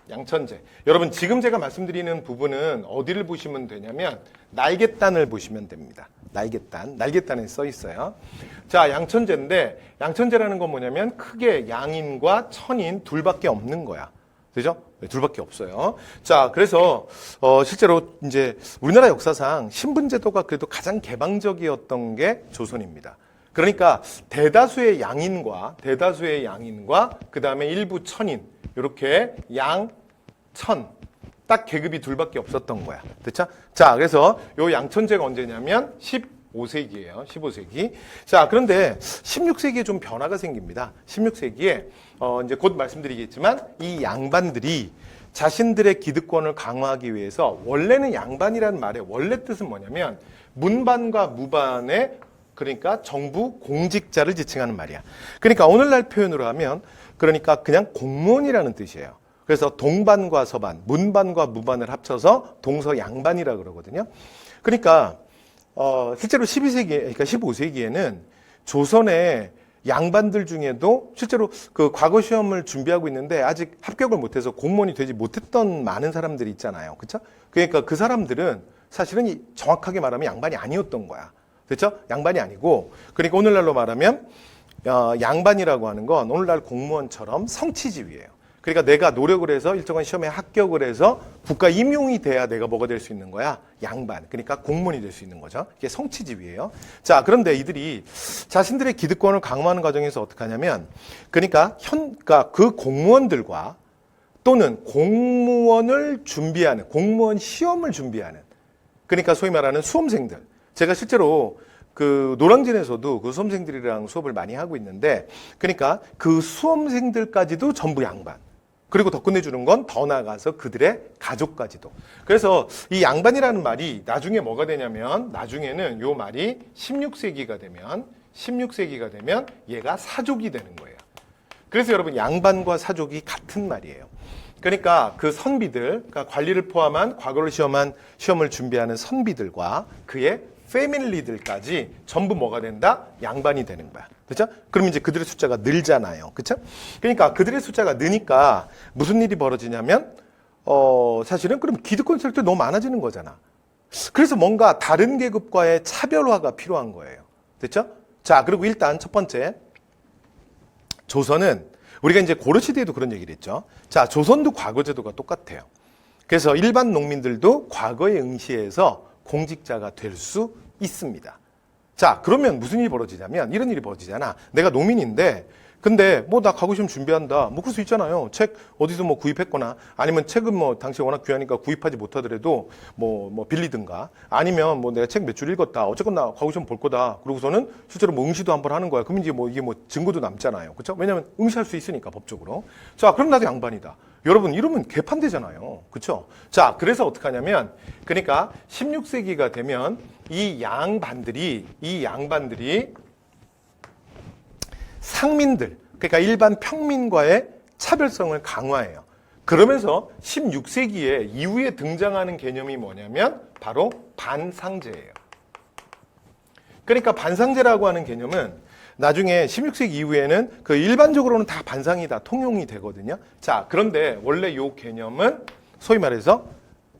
양천제. 여러분 지금 제가 말씀드리는 부분은 어디를 보시면 되냐면 날개단을 보시면 됩니다. 날개단에 써 있어요. 자, 양천제인데 양천제라는 건 뭐냐면 크게 양인과 천인 둘밖에 없는 거야. 그죠? 네, 둘밖에 없어요. 자, 그래서 실제로 이제 우리나라 역사상 신분제도가 그래도 가장 개방적이었던 게 조선입니다. 그러니까 대다수의 양인과 그 다음에 일부 천인, 이렇게 양, 천, 딱 계급이 둘밖에 없었던 거야. 됐죠? 자, 그래서 요 양천제가 언제냐면 15세기예요. 15세기. 자, 그런데 16세기에 좀 변화가 생깁니다. 16세기에 이제 곧 말씀드리겠지만 이 양반들이 자신들의 기득권을 강화하기 위해서 원래는 양반이라는 말의 원래 뜻은 뭐냐면 문반과 무반의 그러니까 정부 공직자를 지칭하는 말이야. 그러니까 오늘날 표현으로 하면 그러니까 그냥 공무원이라는 뜻이에요. 그래서 동반과 서반, 문반과 무반을 합쳐서 동서양반이라 그러거든요. 그러니까 실제로 12세기, 그러니까 15세기에는 조선의 양반들 중에도 실제로 그 과거 시험을 준비하고 있는데 아직 합격을 못해서 공무원이 되지 못했던 많은 사람들이 있잖아요. 그렇죠? 그러니까 그 사람들은 사실은 정확하게 말하면 양반이 아니었던 거야. 그렇죠? 양반이 아니고, 그러니까 오늘날로 말하면 양반이라고 하는 건 오늘날 공무원처럼 성취지위예요. 그러니까 내가 노력을 해서 일정한 시험에 합격을 해서 국가 임용이 돼야 내가 뭐가 될 수 있는 거야? 양반. 그러니까 공무원이 될 수 있는 거죠. 이게 성취지위예요. 자, 그런데 이들이 자신들의 기득권을 강화하는 과정에서 어떻게 하냐면, 그러니까 그 공무원들과 또는 공무원을 준비하는, 공무원 시험을 준비하는, 그러니까 소위 말하는 수험생들. 제가 실제로 그 노량진에서도 그 수험생들이랑 수업을 많이 하고 있는데, 그러니까 그 수험생들까지도 전부 양반. 그리고 더 끝내주는 건 더 나아가서 그들의 가족까지도. 그래서 이 양반이라는 말이 나중에 뭐가 되냐면, 나중에는 요 말이 16세기가 되면 얘가 사족이 되는 거예요. 그래서 여러분 양반과 사족이 같은 말이에요. 그러니까 그 선비들, 그러니까 관리를 포함한 과거를 시험을 준비하는 선비들과 그의 패밀리들까지 전부 뭐가 된다? 양반이 되는 거야. 그렇죠? 그럼 이제 그들의 숫자가 늘잖아요. 그렇죠? 그러니까 그들의 숫자가 느니까 무슨 일이 벌어지냐면 사실은 그럼 기득권 세력들이 너무 많아지는 거잖아. 그래서 뭔가 다른 계급과의 차별화가 필요한 거예요. 됐죠? 자, 그리고 일단 첫 번째 조선은 우리가 이제 고려시대에도 그런 얘기를 했죠. 자, 조선도 과거 제도가 똑같아요. 그래서 일반 농민들도 과거에 응시해서 공직자가 될 수 있습니다. 자, 그러면 무슨 일이 벌어지냐면 이런 일이 벌어지잖아. 내가 농민인데 근데 뭐 나 과거 시험 준비한다. 뭐 그럴 수 있잖아요. 책 어디서 뭐 구입했거나 아니면 책은 뭐 당시 워낙 귀하니까 구입하지 못하더라도 뭐 빌리든가 아니면 뭐 내가 책 몇 줄 읽었다. 어쨌건 나 과거 시험 볼 거다. 그러고서는 실제로 뭐 응시도 한번 하는 거야. 그럼 이제 뭐 이게 뭐 증거도 남잖아요. 그렇죠? 왜냐면 응시할 수 있으니까 법적으로. 자, 그럼 나도 양반이다. 여러분 이러면 개판되잖아요. 그렇죠? 자, 그래서 어떻게 하냐면 그러니까 16세기가 되면 이 양반들이 상민들, 그러니까 일반 평민과의 차별성을 강화해요. 그러면서 16세기에 이후에 등장하는 개념이 뭐냐면 바로 반상제예요. 그러니까 반상제라고 하는 개념은 나중에 16세기 이후에는 그 일반적으로는 다 반상이다, 통용이 되거든요. 자, 그런데 원래 이 개념은 소위 말해서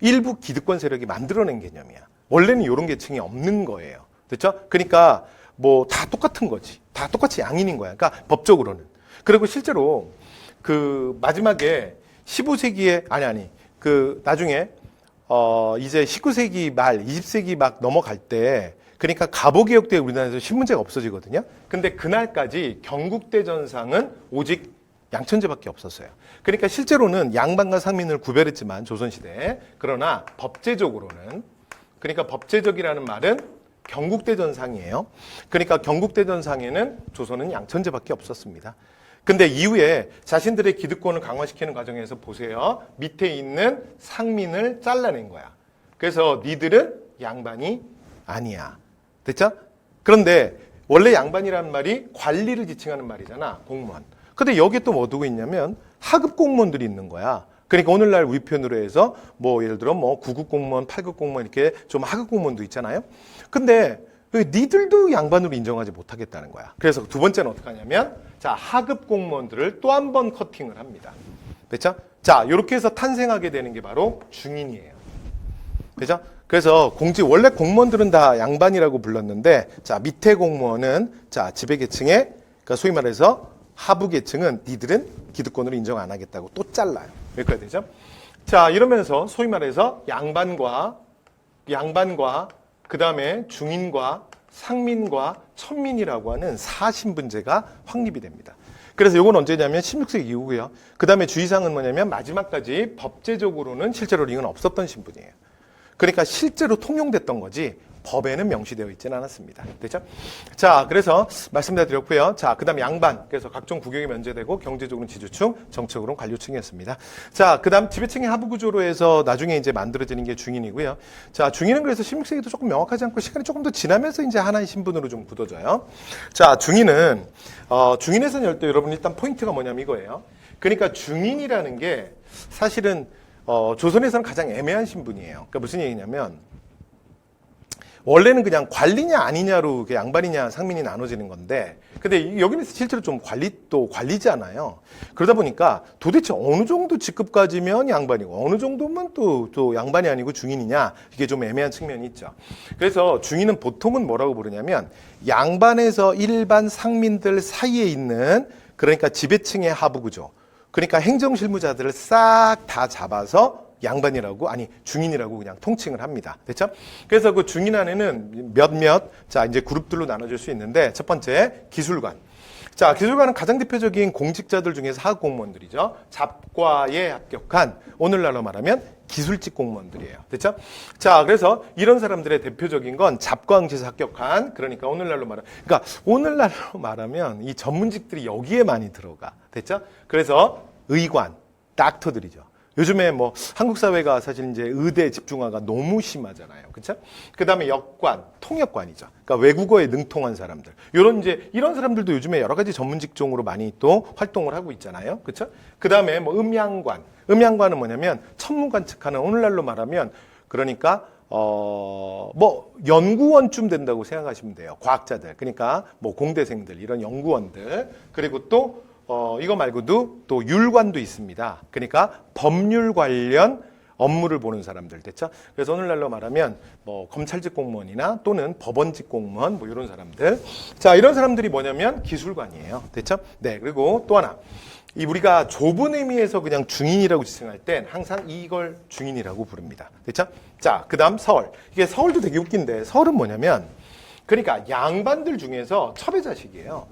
일부 기득권 세력이 만들어낸 개념이야. 원래는 이런 계층이 없는 거예요. 그렇죠? 그러니까 뭐 다 똑같은 거지. 다 똑같이 양인인 거야. 그러니까 법적으로는. 그리고 실제로 그 마지막에 15세기에 그 나중에 이제 19세기 말 20세기 막 넘어갈 때 그러니까 갑오개혁 때 우리나라에서 신문제가 없어지거든요. 근데 그날까지 경국대전상은 오직 양천제밖에 없었어요. 그러니까 실제로는 양반과 상민을 구별했지만 조선시대에 그러나 법제적으로는 그러니까 법제적이라는 말은 경국대전상이에요. 그러니까 경국대전상에는 조선은 양천제밖에 없었습니다. 근데 이후에 자신들의 기득권을 강화시키는 과정에서 보세요. 밑에 있는 상민을 잘라낸 거야. 그래서 니들은 양반이 아니야. 됐죠? 그런데 원래 양반이라는 말이 관리를 지칭하는 말이잖아. 공무원. 근데 여기에 또 뭐 두고 있냐면 하급 공무원들이 있는 거야. 그러니까 오늘날 우리 표현으로 해서 뭐 예를 들어 뭐 9급 공무원, 8급 공무원 이렇게 좀 하급 공무원도 있잖아요. 근데 니들도 양반으로 인정하지 못하겠다는 거야. 그래서 두 번째는 어떻게 하냐면 자, 하급 공무원들을 또 한 번 커팅을 합니다. 됐죠? 자, 이렇게 해서 탄생하게 되는 게 바로 중인이에요. 그죠? 그래서 원래 공무원들은 다 양반이라고 불렀는데 자, 밑에 공무원은 자, 지배계층의 그러니까 소위 말해서 하부계층은 니들은 기득권으로 인정 안 하겠다고 또 잘라요. 여기까지 되죠? 자, 이러면서 소위 말해서 양반과 그 다음에 중인과 상민과 천민이라고 하는 사신분제가 확립이 됩니다. 그래서 이건 언제냐면 16세기 이후고요. 그 다음에 주의사항은 뭐냐면 마지막까지 법제적으로는 실제로 이건 없었던 신분이에요. 그러니까 실제로 통용됐던 거지 법에는 명시되어 있지는 않았습니다. 됐죠? 자, 그래서 말씀 다 드렸고요. 자, 그 다음에 양반. 그래서 각종 국역이 면제되고 경제적으로는 지주층, 정책으로는 관료층이었습니다. 자, 그 다음 지배층의 하부 구조로 해서 나중에 이제 만들어지는 게 중인이고요. 자, 중인은 그래서 16세기도 조금 명확하지 않고 시간이 조금 더 지나면서 이제 하나의 신분으로 좀 굳어져요. 자, 중인은, 중인에서는 열도 여러분 일단 포인트가 뭐냐면 이거예요. 그러니까 중인이라는 게 사실은 조선에서는 가장 애매한 신분이에요. 그러니까 무슨 얘기냐면 원래는 그냥 관리냐 아니냐로 양반이냐 상민이 나눠지는 건데 근데 여기는 실제로 좀 관리잖아요. 그러다 보니까 도대체 어느 정도 직급까지면 양반이고 어느 정도면 또 양반이 아니고 중인이냐 이게 좀 애매한 측면이 있죠. 그래서 중인은 보통은 뭐라고 부르냐면 양반에서 일반 상민들 사이에 있는 그러니까 지배층의 하부 구조 그러니까 행정실무자들을 싹 다 잡아서 양반이라고 아니 중인이라고 그냥 통칭을 합니다. 됐죠? 그래서 그 중인 안에는 자 이제 그룹들로 나눠질 수 있는데 첫 번째 기술관. 자, 기술관은 가장 대표적인 공직자들 중에서 하급 공무원들이죠. 잡과에 합격한 오늘날로 말하면 기술직 공무원들이에요. 됐죠? 자, 그래서 이런 사람들의 대표적인 건 잡과응시에서 합격한 그러니까 오늘날로 말하면 이 전문직들이 여기에 많이 들어가. 됐죠? 그래서 의관, 닥터들이죠. 요즘에 뭐 한국 사회가 사실 이제 의대 집중화가 너무 심하잖아요. 그렇죠? 그다음에 역관, 통역관이죠. 그러니까 외국어에 능통한 사람들. 이런 사람들도 요즘에 여러 가지 전문 직종으로 많이 또 활동을 하고 있잖아요. 그렇죠? 그다음에 뭐 음양관. 음양관은 뭐냐면 천문관측하는 오늘날로 말하면 그러니까 뭐 연구원쯤 된다고 생각하시면 돼요. 과학자들. 그러니까 뭐 공대생들 이런 연구원들. 그리고 또 이거 말고도 또 율관도 있습니다. 그러니까 법률 관련 업무를 보는 사람들 됐죠? 그래서 오늘날로 말하면 뭐 검찰직 공무원이나 또는 법원직 공무원 뭐 이런 사람들. 자, 이런 사람들이 뭐냐면 기술관이에요. 됐죠? 네. 그리고 또 하나. 우리가 좁은 의미에서 그냥 중인이라고 지칭할 땐 항상 이걸 중인이라고 부릅니다. 됐죠? 자, 그다음 서울. 이게 서울도 되게 웃긴데 서울은 뭐냐면 그러니까 양반들 중에서 첩의 자식이에요.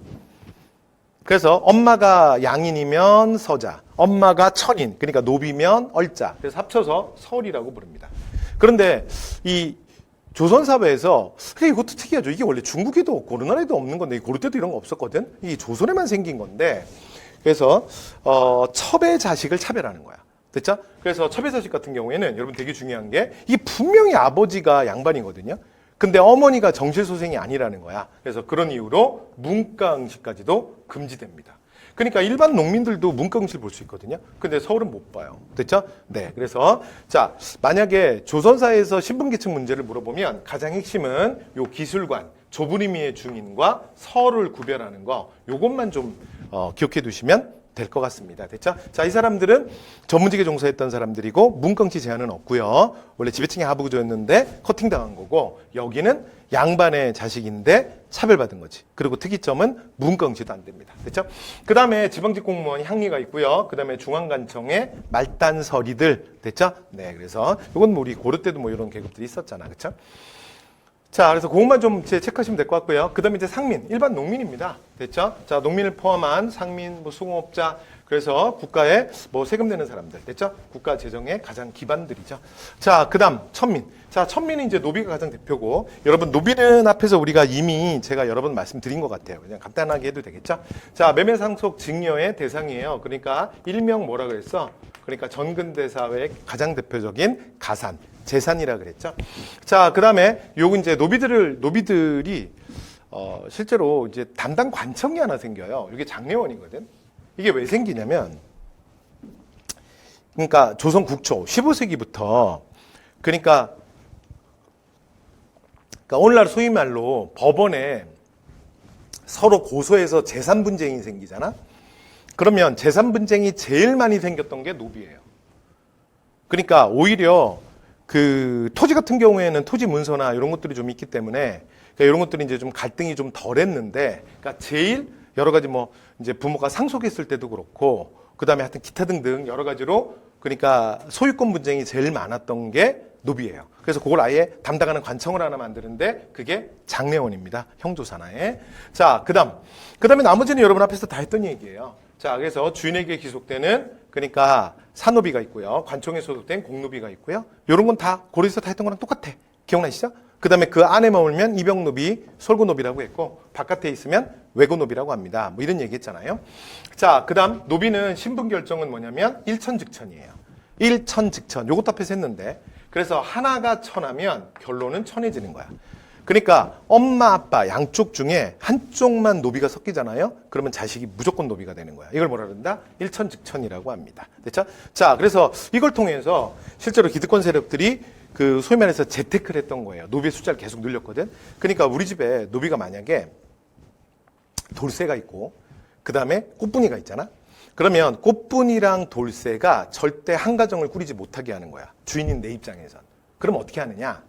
그래서 엄마가 양인이면 서자, 엄마가 천인, 그러니까 노비면 얼자. 그래서 합쳐서 서울이라고 부릅니다. 그런데 이 조선사회에서 이것도 특이하죠. 이게 원래 중국에도 없고 어느 나라에도 없는 건데 고려 때도 이런 거 없었거든. 이게 조선에만 생긴 건데 그래서 첩의 자식을 차별하는 거야. 됐죠? 그래서 첩의 자식 같은 경우에는 여러분 되게 중요한 게 이게 분명히 아버지가 양반이거든요. 근데 어머니가 정실소생이 아니라는 거야. 그래서 그런 이유로 문과응시까지도 금지됩니다. 그러니까 일반 농민들도 문과응시를 볼 수 있거든요. 근데 서울은 못 봐요. 됐죠? 네. 그래서 자, 만약에 조선사에서 신분계층 문제를 물어보면 가장 핵심은 요 기술관, 좁은 의미의 중인과 서를 구별하는 거 요것만 좀 기억해 두시면 될 것 같습니다. 됐죠? 자, 이 사람들은 전문직에 종사했던 사람들이고 문과응시 제한은 없고요. 원래 지배층의 하부 구조였는데 커팅당한 거고 여기는 양반의 자식인데 차별받은 거지. 그리고 특이점은 문과응시도 안 됩니다. 됐죠? 그 다음에 지방직 공무원이 향리가 있고요. 그 다음에 중앙관청의 말단서리들. 됐죠? 네, 그래서 이건 뭐 우리 고려 때도 뭐 이런 계급들이 있었잖아. 그렇죠? 자, 그래서 그것만 좀 체크하시면 될 것 같고요. 그 다음에 이제 상민, 일반 농민입니다. 됐죠? 자, 농민을 포함한 상민, 뭐 수공업자, 그래서 국가에 뭐 세금 내는 사람들, 됐죠? 국가 재정의 가장 기반들이죠. 자, 그 다음, 천민. 자, 천민은 이제 노비가 가장 대표고, 여러분, 노비는 앞에서 우리가 이미 제가 여러 번 말씀드린 것 같아요. 그냥 간단하게 해도 되겠죠? 자, 매매상속 증여의 대상이에요. 그러니까, 일명 뭐라 그랬어? 그러니까 전근대사회의 가장 대표적인 가산. 재산이라 그랬죠. 자, 그다음에 요거 이제 노비들이 실제로 이제 담당 관청이 하나 생겨요. 이게 장례원이거든. 이게 왜 생기냐면 그러니까 조선 국초 15세기부터 그러니까 오늘날 소위 말로 법원에 서로 고소해서 재산 분쟁이 생기잖아. 그러면 재산 분쟁이 제일 많이 생겼던 게 노비예요. 그러니까 오히려 그 토지 같은 경우에는 토지 문서나 이런 것들이 좀 있기 때문에 그러니까 이런 것들이 이제 좀 갈등이 좀 덜했는데 그러니까 제일 여러 가지 뭐 이제 부모가 상속했을 때도 그렇고 그다음에 하여튼 기타 등등 여러 가지로 그러니까 소유권 분쟁이 제일 많았던 게 노비예요. 그래서 그걸 아예 담당하는 관청을 하나 만드는데 그게 장례원입니다. 형조산하에. 자, 그다음에 나머지는 여러분 앞에서 다 했던 얘기예요. 자, 그래서 주인에게 귀속되는 그러니까 산노비가 있고요. 관청에 소속된 공노비가 있고요. 이런 건 다 고려에서 다 했던 거랑 똑같아. 기억나시죠? 그 다음에 그 안에 머물면 이병노비, 솔고노비라고 했고 바깥에 있으면 외고노비라고 합니다. 뭐 이런 얘기 했잖아요. 자, 그 다음 노비는 신분 결정은 뭐냐면 일천즉천이에요. 일천즉천. 요것도 앞에서 했는데 그래서 하나가 천하면 결론은 천해지는 거야. 그러니까 엄마 아빠 양쪽 중에 한쪽만 노비가 섞이잖아요. 그러면 자식이 무조건 노비가 되는 거야. 이걸 뭐라 그런다? 일천즉천이라고 합니다. 됐죠? 자, 그래서 이걸 통해서 실제로 기득권 세력들이 그 소위 말해서 재테크를 했던 거예요. 노비의 숫자를 계속 늘렸거든. 그러니까 우리 집에 노비가 만약에 돌쇠가 있고 그 다음에 꽃분이가 있잖아. 그러면 꽃분이랑 돌쇠가 절대 한 가정을 꾸리지 못하게 하는 거야. 주인인 내 입장에선. 그럼 어떻게 하느냐?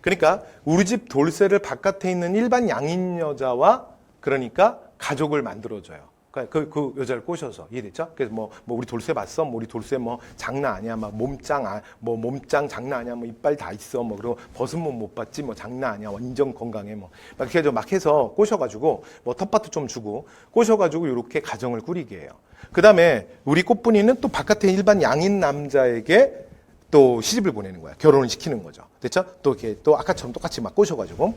그러니까 우리 집 돌쇠를 바깥에 있는 일반 양인 여자와 그러니까 가족을 만들어줘요. 그러니까 그 여자를 꼬셔서 이해됐죠? 그래서 뭐 우리 돌쇠 봤어? 뭐 우리 돌쇠 뭐 장난 아니야? 막 몸짱 몸짱 장난 아니야? 뭐 이빨 다 있어? 뭐 그리고 벗은 몸 못 봤지? 뭐 장난 아니야? 완전 건강해? 뭐 막 이렇게 막 해서 꼬셔가지고 뭐 텃밭도 좀 주고 꼬셔가지고 이렇게 가정을 꾸리게 해요. 그 다음에 우리 꽃분이는 또 바깥에 일반 양인 남자에게 또 시집을 보내는 거야. 결혼을 시키는 거죠. 됐죠? 또 이렇게 또 아까처럼 똑같이 막 꼬셔가지고.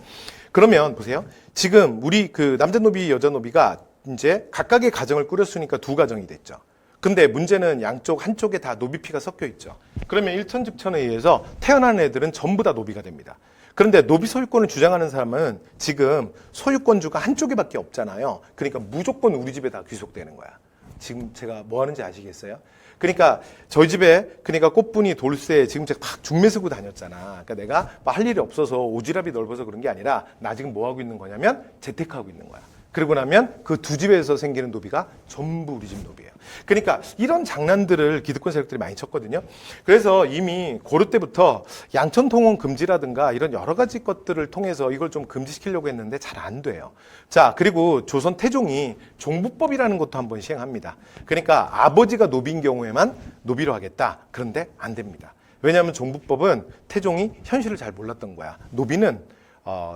그러면 보세요. 지금 우리 그 남자 노비, 여자 노비가 이제 각각의 가정을 꾸렸으니까 두 가정이 됐죠. 근데 문제는 양쪽 한쪽에 다 노비피가 섞여 있죠. 그러면 일천즉천에 의해서 태어난 애들은 전부 다 노비가 됩니다. 그런데 노비 소유권을 주장하는 사람은 지금 소유권주가 한쪽에밖에 없잖아요. 그러니까 무조건 우리 집에 다 귀속되는 거야. 지금 제가 뭐 하는지 아시겠어요? 그러니까 저희 집에 그러니까 꽃분이 돌쇠 지금 제가 막 중매 쓰고 다녔잖아. 그러니까 내가 뭐 할 일이 없어서 오지랖이 넓어서 그런 게 아니라 나 지금 뭐 하고 있는 거냐면 재테크하고 있는 거야. 그러고 나면 그 두 집에서 생기는 노비가 전부 우리 집 노비예요. 그러니까 이런 장난들을 기득권 세력들이 많이 쳤거든요. 그래서 이미 고려 때부터 양천통혼 금지라든가 이런 여러 가지 것들을 통해서 이걸 좀 금지시키려고 했는데 잘 안 돼요. 자, 그리고 조선 태종이 종부법이라는 것도 한번 시행합니다. 그러니까 아버지가 노비인 경우에만 노비로 하겠다. 그런데 안 됩니다. 왜냐하면 종부법은 태종이 현실을 잘 몰랐던 거야. 노비는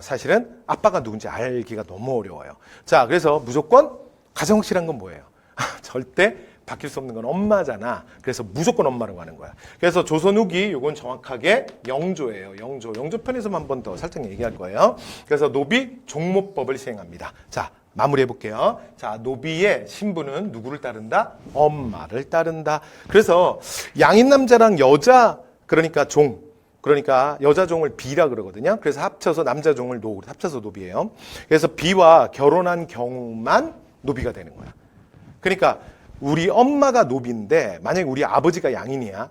사실은 아빠가 누군지 알기가 너무 어려워요. 자, 그래서 무조건 가장 확실한 건 뭐예요? 절대 바뀔 수 없는 건 엄마잖아. 그래서 무조건 엄마라고 하는 거야. 그래서 조선 후기 요건 정확하게 영조예요. 영조 편에서만 한 번 더 살짝 얘기할 거예요. 그래서 노비 종모법을 시행합니다. 자, 마무리해 볼게요. 자, 노비의 신분은 누구를 따른다? 엄마를 따른다. 그래서 양인 남자랑 여자 그러니까 종 그러니까 여자 종을 비라 그러거든요. 그래서 합쳐서 남자 종을 노, 합쳐서 노비예요. 그래서 비와 결혼한 경우만 노비가 되는 거야. 그러니까 우리 엄마가 노비인데 만약에 우리 아버지가 양인이야.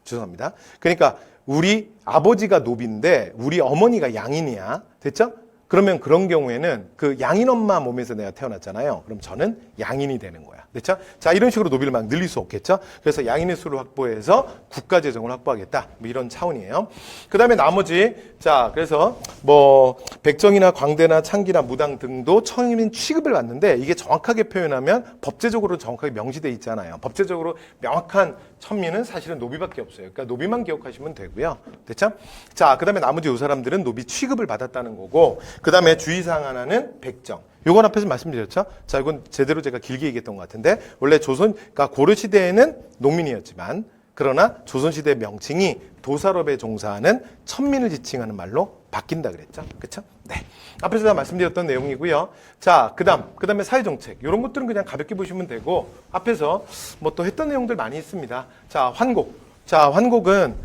죄송합니다. 그러니까 우리 아버지가 노비인데 우리 어머니가 양인이야. 됐죠? 그러면 그런 경우에는 그 양인 엄마 몸에서 내가 태어났잖아요. 그럼 저는 양인이 되는 거야. 됐죠? 자, 이런 식으로 노비를 막 늘릴 수 없겠죠? 그래서 양인의 수를 확보해서 국가 재정을 확보하겠다. 뭐 이런 차원이에요. 그 다음에 나머지, 자, 그래서 뭐, 백정이나 광대나 창기나 무당 등도 천민 취급을 받는데 이게 정확하게 표현하면 법제적으로 정확하게 명시돼 있잖아요. 법제적으로 명확한 천민은 사실은 노비밖에 없어요. 그러니까 노비만 기억하시면 되고요. 됐죠? 자, 그 다음에 나머지 이 사람들은 노비 취급을 받았다는 거고, 그 다음에 주의사항 하나는 백정. 요건 앞에서 말씀드렸죠? 자, 이건 제대로 제가 길게 얘기했던 것 같은데, 원래 그러니까 고려시대에는 농민이었지만, 그러나 조선시대 명칭이 도살업에 종사하는 천민을 지칭하는 말로 바뀐다 그랬죠? 그쵸? 네. 앞에서 다 말씀드렸던 내용이고요. 자, 그 다음에 사회정책. 이런 것들은 그냥 가볍게 보시면 되고, 앞에서 뭐 또 했던 내용들 많이 있습니다. 자, 환곡. 자, 환곡은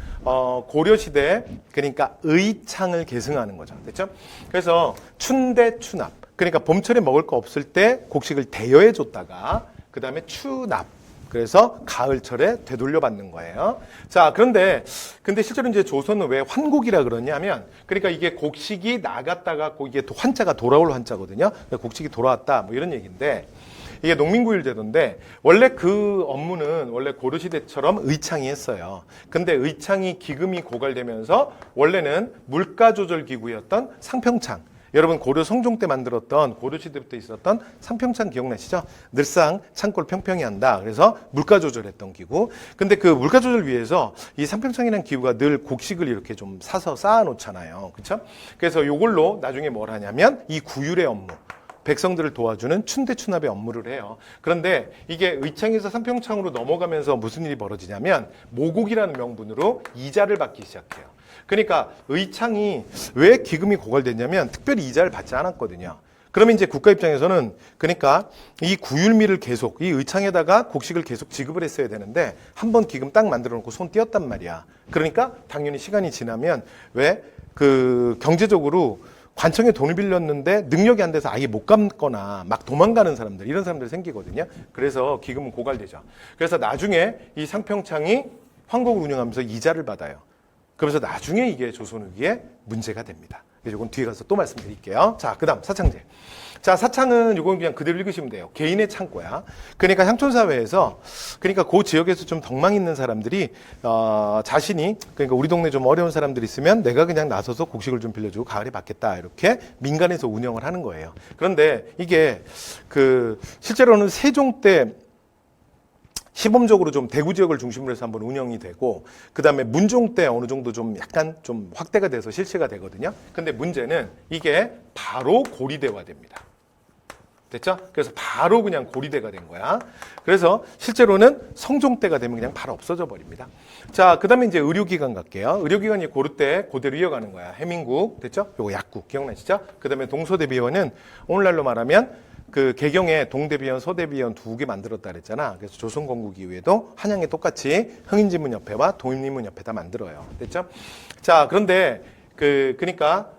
고려시대 그러니까 의창을 계승하는 거죠. 됐죠? 그래서 춘대 추납. 그러니까 봄철에 먹을 거 없을 때 곡식을 대여해 줬다가 그 다음에 추납. 그래서 가을철에 되돌려 받는 거예요. 자, 근데 실제로 이제 조선은 왜 환곡이라 그러냐면 그러니까 이게 곡식이 나갔다가 이게 환자가 돌아올 환자거든요. 곡식이 돌아왔다 뭐 이런 얘기인데 이게 농민구일제도인데 원래 그 업무는 원래 고려시대처럼 의창이 했어요. 근데 의창이 기금이 고갈되면서 원래는 물가조절기구였던 상평창. 여러분 고려 성종 때 만들었던 고려시대부터 있었던 상평창 기억나시죠? 늘상 창고를 평평히 한다. 그래서 물가 조절했던 기구. 근데 그 물가 조절 위해서 이 상평창이라는 기구가 늘 곡식을 이렇게 좀 사서 쌓아 놓잖아요. 그렇죠? 그래서 이걸로 나중에 뭘 하냐면 이 구율의 업무 백성들을 도와주는 춘대춘합의 업무를 해요. 그런데 이게 의창에서 상평창으로 넘어가면서 무슨 일이 벌어지냐면 모곡이라는 명분으로 이자를 받기 시작해요. 그러니까 의창이 왜 기금이 고갈됐냐면 특별히 이자를 받지 않았거든요. 그러면 이제 국가 입장에서는 그러니까 이 구율미를 계속 이 의창에다가 곡식을 계속 지급을 했어야 되는데 한 번 기금 딱 만들어 놓고 손 띄었단 말이야. 그러니까 당연히 시간이 지나면 왜 그 경제적으로 관청에 돈을 빌렸는데 능력이 안 돼서 아예 못 갚거나 막 도망가는 사람들 이런 사람들이 생기거든요. 그래서 기금은 고갈되죠. 그래서 나중에 이 상평창이 황곡을 운영하면서 이자를 받아요. 그러면서 나중에 이게 조선후기에 문제가 됩니다. 이건 뒤에 가서 또 말씀드릴게요. 자, 그다음 사창제. 자, 사창은 이건 그냥 그대로 읽으시면 돼요. 개인의 창고야. 그러니까 향촌사회에서 그러니까 그 지역에서 좀 덕망 있는 사람들이 자신이 그러니까 우리 동네 좀 어려운 사람들이 있으면 내가 그냥 나서서 곡식을 좀 빌려주고 가을에 받겠다 이렇게 민간에서 운영을 하는 거예요. 그런데 이게 그 실제로는 세종 때 시범적으로 좀 대구 지역을 중심으로 해서 한번 운영이 되고 그다음에 문종 때 어느 정도 좀 약간 좀 확대가 돼서 실시가 되거든요. 근데 문제는 이게 바로 고리대화됩니다. 됐죠? 그래서 바로 그냥 고리대가 된 거야. 그래서 실제로는 성종 때가 되면 그냥 바로 없어져 버립니다. 자, 그다음에 이제 의료기관 갈게요. 의료기관이 고르 때 그대로 이어가는 거야. 해민국 됐죠? 요거 약국 기억나시죠? 그다음에 동서대비원은 오늘날로 말하면 그 개경에 동대비원, 서대비원 두 개 만들었다 그랬잖아. 그래서 조선건국 이후에도 한양에 똑같이 흥인지문협회와 도입리문협회 다 만들어요. 됐죠? 자, 그런데 그러니까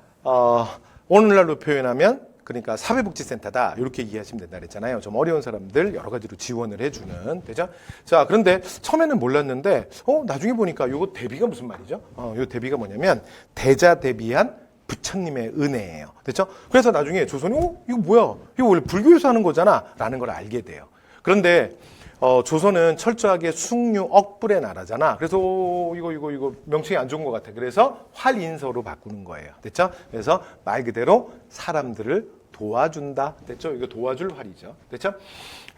오늘날로 표현하면 그러니까 사회복지센터다 이렇게 이해하시면 된다 그랬잖아요. 좀 어려운 사람들 여러 가지로 지원을 해주는 되죠. 자, 그런데 처음에는 몰랐는데 나중에 보니까 요거 대비가 무슨 말이죠? 요 대비가 뭐냐면 대자 대비한 부처님의 은혜예요. 됐죠? 그래서 나중에 조선이 이거 뭐야? 이거 원래 불교에서 하는 거잖아 라는 걸 알게 돼요. 그런데 조선은 철저하게 숭유 억불의 나라잖아. 그래서 이거 명칭이 안 좋은 것 같아. 그래서 활인서로 바꾸는 거예요. 됐죠? 그래서 말 그대로 사람들을 도와준다. 됐죠? 이거 도와줄 활이죠. 됐죠?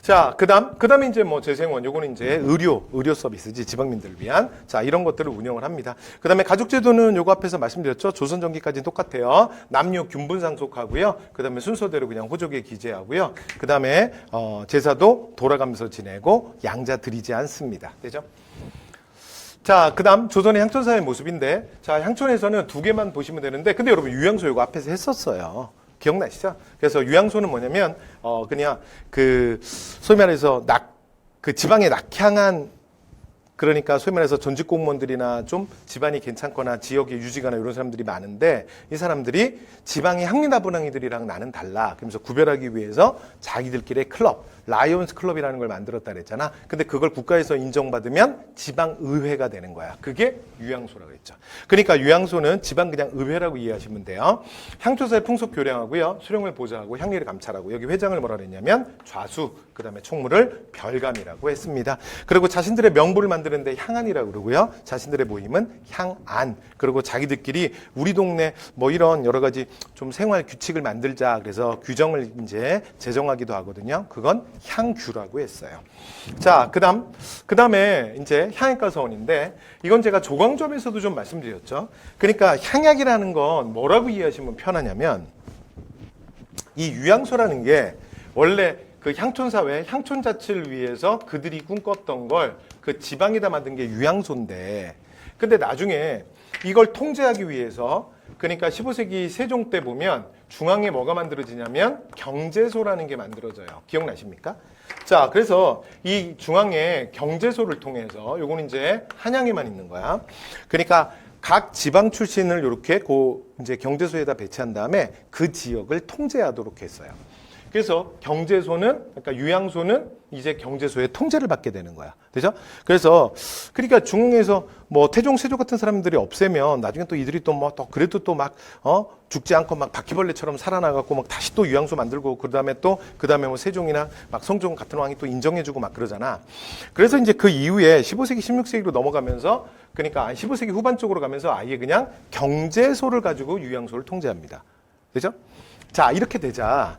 자, 그다음에 이제 뭐 재생원, 요거는 이제 의료 서비스지, 지방민들을 위한. 자, 이런 것들을 운영을 합니다. 그다음에 가족제도는 요거 앞에서 말씀드렸죠. 조선전기까지는 똑같아요. 남녀 균분상속하고요. 그다음에 순서대로 그냥 호족에 기재하고요. 그다음에 제사도 돌아가면서 지내고 양자 드리지 않습니다. 되죠? 자, 그다음 조선의 향촌사의 모습인데, 자, 향촌에서는 두 개만 보시면 되는데, 근데 여러분 유양소 요거 앞에서 했었어요. 기억나시죠? 그래서 유양소는 뭐냐면 그냥 소위 말해서 그 지방에 낙향한 그러니까 소위 말해서 전직 공무원들이나 좀 집안이 괜찮거나 지역에 유지가나 이런 사람들이 많은데 이 사람들이 지방의 학리다분항이들이랑 나는 달라. 그러면서 구별하기 위해서 자기들끼리의 클럽, 라이온스 클럽이라는 걸 만들었다 그랬잖아. 근데 그걸 국가에서 인정받으면 지방의회가 되는 거야. 그게 유양소라고 했죠. 그러니까 유양소는 지방 그냥 의회라고 이해하시면 돼요. 향초사의 풍속 교량하고요. 수령을 보좌하고 향리를 감찰하고 여기 회장을 뭐라 그랬냐면 좌수, 그다음에 총무를 별감이라고 했습니다. 그리고 자신들의 명부를 만드는데 향안이라고 그러고요. 자신들의 모임은 향안. 그리고 자기들끼리 우리 동네 뭐 이런 여러 가지 좀 생활 규칙을 만들자. 그래서 규정을 이제 제정하기도 하거든요. 그건 향규라고 했어요. 자, 그다음에 이제 향액가서원인데 이건 제가 조광조업에서도 좀 말씀드렸죠. 그러니까 향약이라는 건 뭐라고 이해하시면 편하냐면 이 유양소라는 게 원래 그 향촌사회, 향촌자치를 위해서 그들이 꿈꿨던 걸 그 지방에다 만든 게 유양소인데 근데 나중에 이걸 통제하기 위해서 그러니까 15세기 세종 때 보면 중앙에 뭐가 만들어지냐면 경제소라는 게 만들어져요. 기억나십니까? 자, 그래서 이 중앙에 경제소를 통해서 요거는 이제 한양에만 있는 거야. 그러니까 각 지방 출신을 이렇게 이제 경제소에다 배치한 다음에 그 지역을 통제하도록 했어요. 그래서 그러니까 유양소는 이제 경제소의 통제를 받게 되는 거야. 되죠? 그러니까 중흥에서 뭐 태종, 세조 같은 사람들이 없애면 나중에 또 이들이 또 뭐 그래도 또 막, 죽지 않고 막 바퀴벌레처럼 살아나갖고 막 다시 또 유양소 만들고 그다음에 뭐 세종이나 막 성종 같은 왕이 또 인정해주고 막 그러잖아. 그래서 이제 그 이후에 15세기, 16세기로 넘어가면서 그러니까 15세기 후반 쪽으로 가면서 아예 그냥 경제소를 가지고 유양소를 통제합니다. 되죠? 자, 이렇게 되자,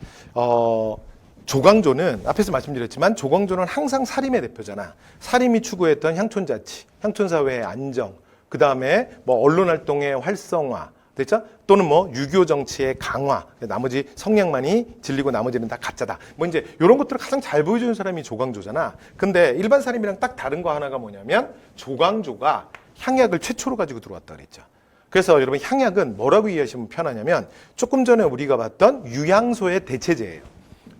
조광조는, 앞에서 말씀드렸지만, 조광조는 항상 사림의 대표잖아. 사림이 추구했던 향촌자치, 향촌사회의 안정, 그 다음에 뭐 언론활동의 활성화, 됐죠? 또는 뭐 유교 정치의 강화, 나머지 성량만이 진리고 나머지는 다 가짜다. 뭐 이제 이런 것들을 가장 잘 보여주는 사람이 조광조잖아. 근데 일반 사람이랑 딱 다른 거 하나가 뭐냐면 조광조가 향약을 최초로 가지고 들어왔다 그랬죠. 그래서 여러분 향약은 뭐라고 이해하시면 편하냐면 조금 전에 우리가 봤던 유향소의 대체제예요.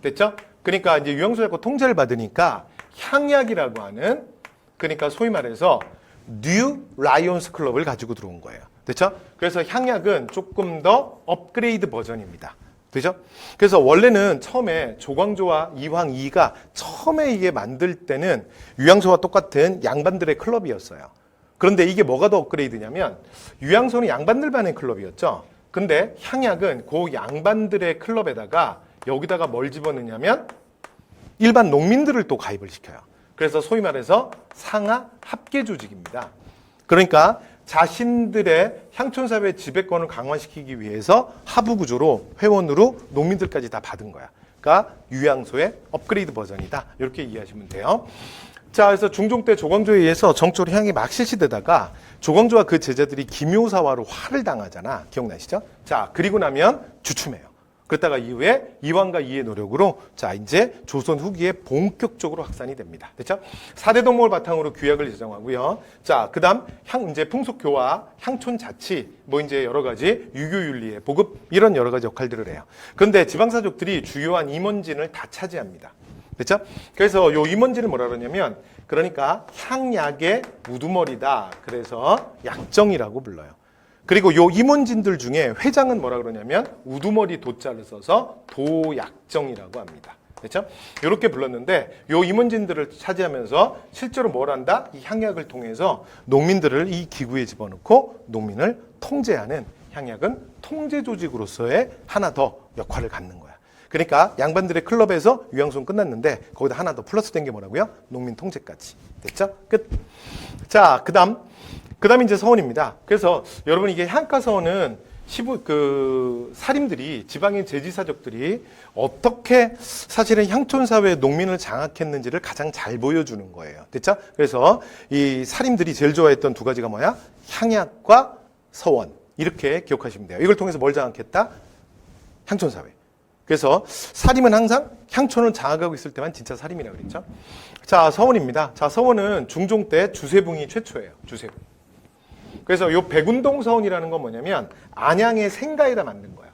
됐죠? 그러니까 이제 유향소 자꾸 통제를 받으니까 향약이라고 하는 그러니까 소위 말해서 뉴 라이온스 클럽을 가지고 들어온 거예요. 됐죠? 그래서 향약은 조금 더 업그레이드 버전입니다. 되죠? 그래서 원래는 처음에 조광조와 이황이가 처음에 이게 만들 때는 유향소와 똑같은 양반들의 클럽이었어요. 그런데 이게 뭐가 더 업그레이드냐면 유향소는 양반들만의 클럽이었죠. 근데 향약은 그 양반들의 클럽에다가 여기다가 뭘 집어넣냐면 일반 농민들을 또 가입을 시켜요. 그래서 소위 말해서 상하 합계 조직입니다. 그러니까 자신들의 향촌사회 지배권을 강화시키기 위해서 하부 구조로 회원으로 농민들까지 다 받은 거야. 그러니까 유향소의 업그레이드 버전이다. 이렇게 이해하시면 돼요. 자, 그래서 중종 때 조광조에 의해서 정적으로 향이 막 실시되다가 조광조와 그 제자들이 기묘사화로 화를 당하잖아. 기억나시죠? 자, 그리고 나면 주춤해요. 그러다가 이후에 이황과 이의 노력으로 자 이제 조선 후기에 본격적으로 확산이 됩니다. 됐죠? 4대 동목을 바탕으로 규약을 제정하고요. 자, 그다음 이제 풍속 교화, 향촌 자치, 뭐 이제 여러 가지 유교 윤리의 보급 이런 여러 가지 역할들을 해요. 그런데 지방사족들이 주요한 임원진을 다 차지합니다. 됐죠? 그래서 요 임원진을 뭐라 그러냐면 그러니까 향약의 우두머리다. 그래서 약정이라고 불러요. 그리고 요 임원진들 중에 회장은 뭐라 그러냐면 우두머리 도자를 써서 도약정이라고 합니다. 됐죠? 이렇게 불렀는데 요 임원진들을 차지하면서 실제로 뭘 한다? 이 향약을 통해서 농민들을 이 기구에 집어넣고 농민을 통제하는 향약은 통제 조직으로서의 하나 더 역할을 갖는 거야. 그러니까 양반들의 클럽에서 유향소는 끝났는데 거기다 하나 더 플러스 된 게 뭐라고요? 농민 통제까지. 됐죠? 끝. 자, 그다음 이제 서원입니다. 그래서 여러분 이게 향가 서원은 사림들이 지방의 제지사족들이 어떻게 사실은 향촌사회 농민을 장악했는지를 가장 잘 보여주는 거예요. 됐죠? 그래서 이 사림들이 제일 좋아했던 두 가지가 뭐야? 향약과 서원. 이렇게 기억하시면 돼요. 이걸 통해서 뭘 장악했다? 향촌사회. 그래서 사림은 항상 향촌을 장악하고 있을 때만 진짜 사림이라고 그랬죠. 자, 서원입니다. 자, 서원은 중종 때 주세붕이 최초예요. 주세붕. 그래서 요 백운동 서원이라는 건 뭐냐면 안양의 생가에다 만든 거야.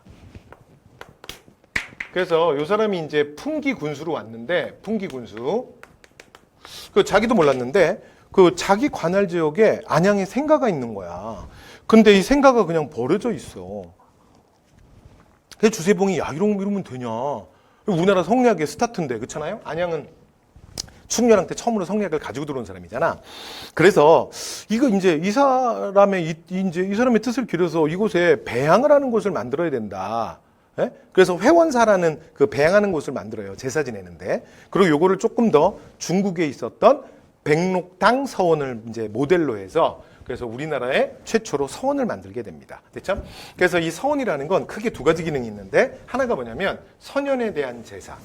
그래서 요 사람이 이제 풍기 군수로 왔는데 풍기 군수 그 자기도 몰랐는데 그 자기 관할 지역에 안양의 생가가 있는 거야. 근데 이 생가가 그냥 버려져 있어. 그래서 주세봉이 야 이러면 되냐. 우리나라 성리학의 스타트인데 그렇잖아요. 안양은 충렬왕 때 처음으로 성리학을 가지고 들어온 사람이잖아. 그래서 이거 이제 이 사람의 뜻을 기려서 이곳에 배양을 하는 곳을 만들어야 된다. 예? 그래서 회원사라는 그 배양하는 곳을 만들어요. 제사 지내는데. 그리고 요거를 조금 더 중국에 있었던 백록당 서원을 이제 모델로 해서 그래서 우리나라에 최초로 서원을 만들게 됩니다. 됐죠? 그래서 이 서원이라는 건 크게 두 가지 기능이 있는데 하나가 뭐냐면 선현에 대한 제사.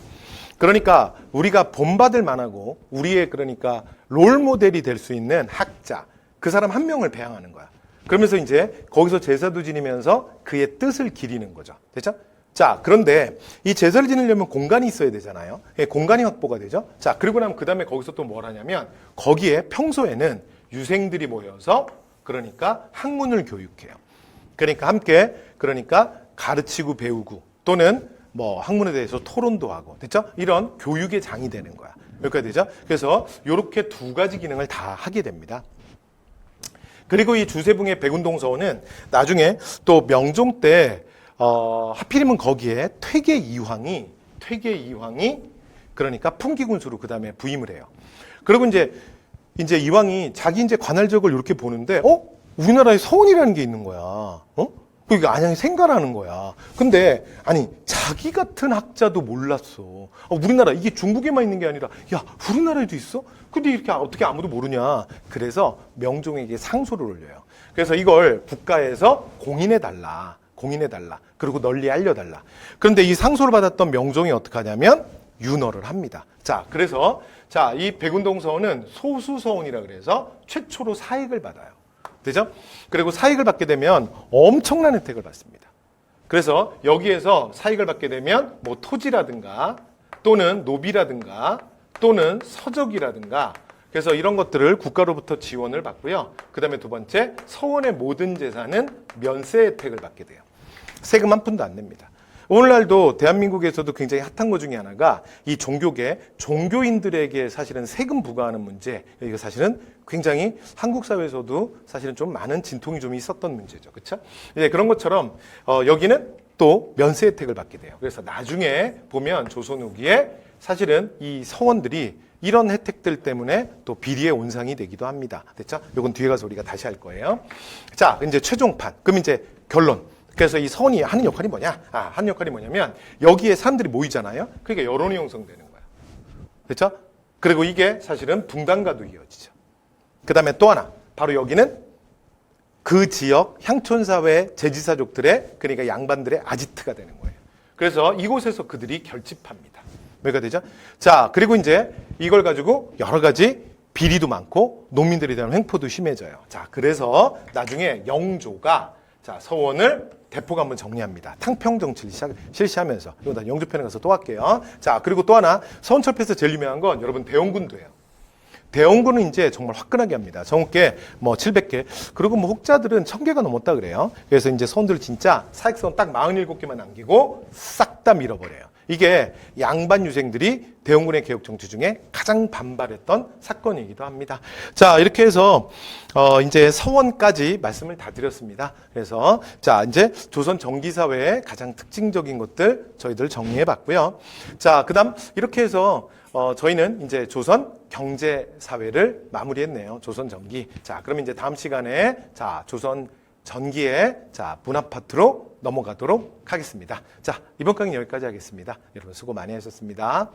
그러니까 우리가 본받을 만하고 우리의 그러니까 롤 모델이 될 수 있는 학자 그 사람 한 명을 배양하는 거야. 그러면서 이제 거기서 제사도 지니면서 그의 뜻을 기리는 거죠. 됐죠? 자, 그런데 이 제사를 지내려면 공간이 있어야 되잖아요. 공간이 확보가 되죠. 자, 그리고 나면 그 다음에 거기서 또 뭘 하냐면 거기에 평소에는 유생들이 모여서 그러니까 학문을 교육해요. 그러니까 함께 그러니까 가르치고 배우고 또는 뭐 학문에 대해서 토론도 하고 됐죠? 이런 교육의 장이 되는 거야. 여기까지 되죠? 그래서 이렇게 두 가지 기능을 다 하게 됩니다. 그리고 이 주세붕의 백운동 서원은 나중에 또 명종 때 하필이면 거기에 퇴계 이황이 그러니까 풍기군수로 그 다음에 부임을 해요. 그리고 이제 이황이 자기 이제 관할 지역을 이렇게 보는데, 우리나라에 서원이라는 게 있는 거야. 그게 안양이 생가라는 거야. 근데, 아니, 자기 같은 학자도 몰랐어. 우리나라, 이게 중국에만 있는 게 아니라, 야, 우리나라에도 있어? 근데 이렇게 어떻게 아무도 모르냐. 그래서 명종에게 상소를 올려요. 그래서 이걸 국가에서 공인해달라. 그리고 널리 알려달라. 그런데 이 상소를 받았던 명종이 어떻게 하냐면, 윤허를 합니다. 자, 그래서, 이 백운동 서원은 소수서원이라 그래서 최초로 사익을 받아요. 되죠? 그리고 사익을 받게 되면 엄청난 혜택을 받습니다. 그래서 여기에서 사익을 받게 되면 뭐 토지라든가 또는 노비라든가 또는 서적이라든가 그래서 이런 것들을 국가로부터 지원을 받고요. 그 다음에 두 번째, 서원의 모든 재산은 면세 혜택을 받게 돼요. 세금 한 푼도 안 냅니다. 오늘날도 대한민국에서도 굉장히 핫한 것 중에 하나가 이 종교계, 종교인들에게 사실은 세금 부과하는 문제. 이거 사실은 굉장히 한국 사회에서도 사실은 좀 많은 진통이 좀 있었던 문제죠. 그렇죠? 예, 그런 것처럼 여기는 또 면세 혜택을 받게 돼요. 그래서 나중에 보면 조선 후기에 사실은 이 서원들이 이런 혜택들 때문에 또 비리의 온상이 되기도 합니다. 됐죠? 이건 뒤에 가서 우리가 다시 할 거예요. 자, 이제 최종판. 그럼 이제 결론. 그래서 이 서원이 하는 역할이 뭐냐? 하는 역할이 뭐냐면 여기에 사람들이 모이잖아요. 그러니까 여론이 형성되는 거예요. 그렇죠? 그리고 이게 사실은 분단과도 이어지죠. 그 다음에 또 하나. 바로 여기는 그 지역 향촌사회 제지사족들의 그러니까 양반들의 아지트가 되는 거예요. 그래서 이곳에서 그들이 결집합니다. 뭐가 되죠? 자, 그리고 이제 이걸 가지고 여러 가지 비리도 많고 농민들에 대한 횡포도 심해져요. 자, 그래서 나중에 영조가 자, 서원을 대포가 한번 정리합니다. 탕평 정치를 실시하면서. 이거 다 영조편에 가서 또 할게요. 자, 그리고 또 하나 서원철폐에서 제일 유명한 건 여러분 대원군도예요. 대원군은 이제 정말 화끈하게 합니다. 정읍계 뭐 700개. 그리고 뭐 혹자들은 1000개가 넘었다 그래요. 그래서 이제 서원들 진짜 사익서원 딱 47개만 남기고 싹 다 밀어버려요. 이게 양반 유생들이 대원군의 개혁 정치 중에 가장 반발했던 사건이기도 합니다. 자, 이렇게 해서 이제 서원까지 말씀을 다 드렸습니다. 그래서 자, 이제 조선 정기사회의 가장 특징적인 것들 저희들 정리해 봤고요. 자, 그다음 이렇게 해서 저희는 이제 조선 경제사회를 마무리했네요. 조선 전기. 자, 그럼 이제 다음 시간에 자, 조선 전기의 자, 문화 파트로 넘어가도록 하겠습니다. 자, 이번 강의 여기까지 하겠습니다. 여러분 수고 많이 하셨습니다.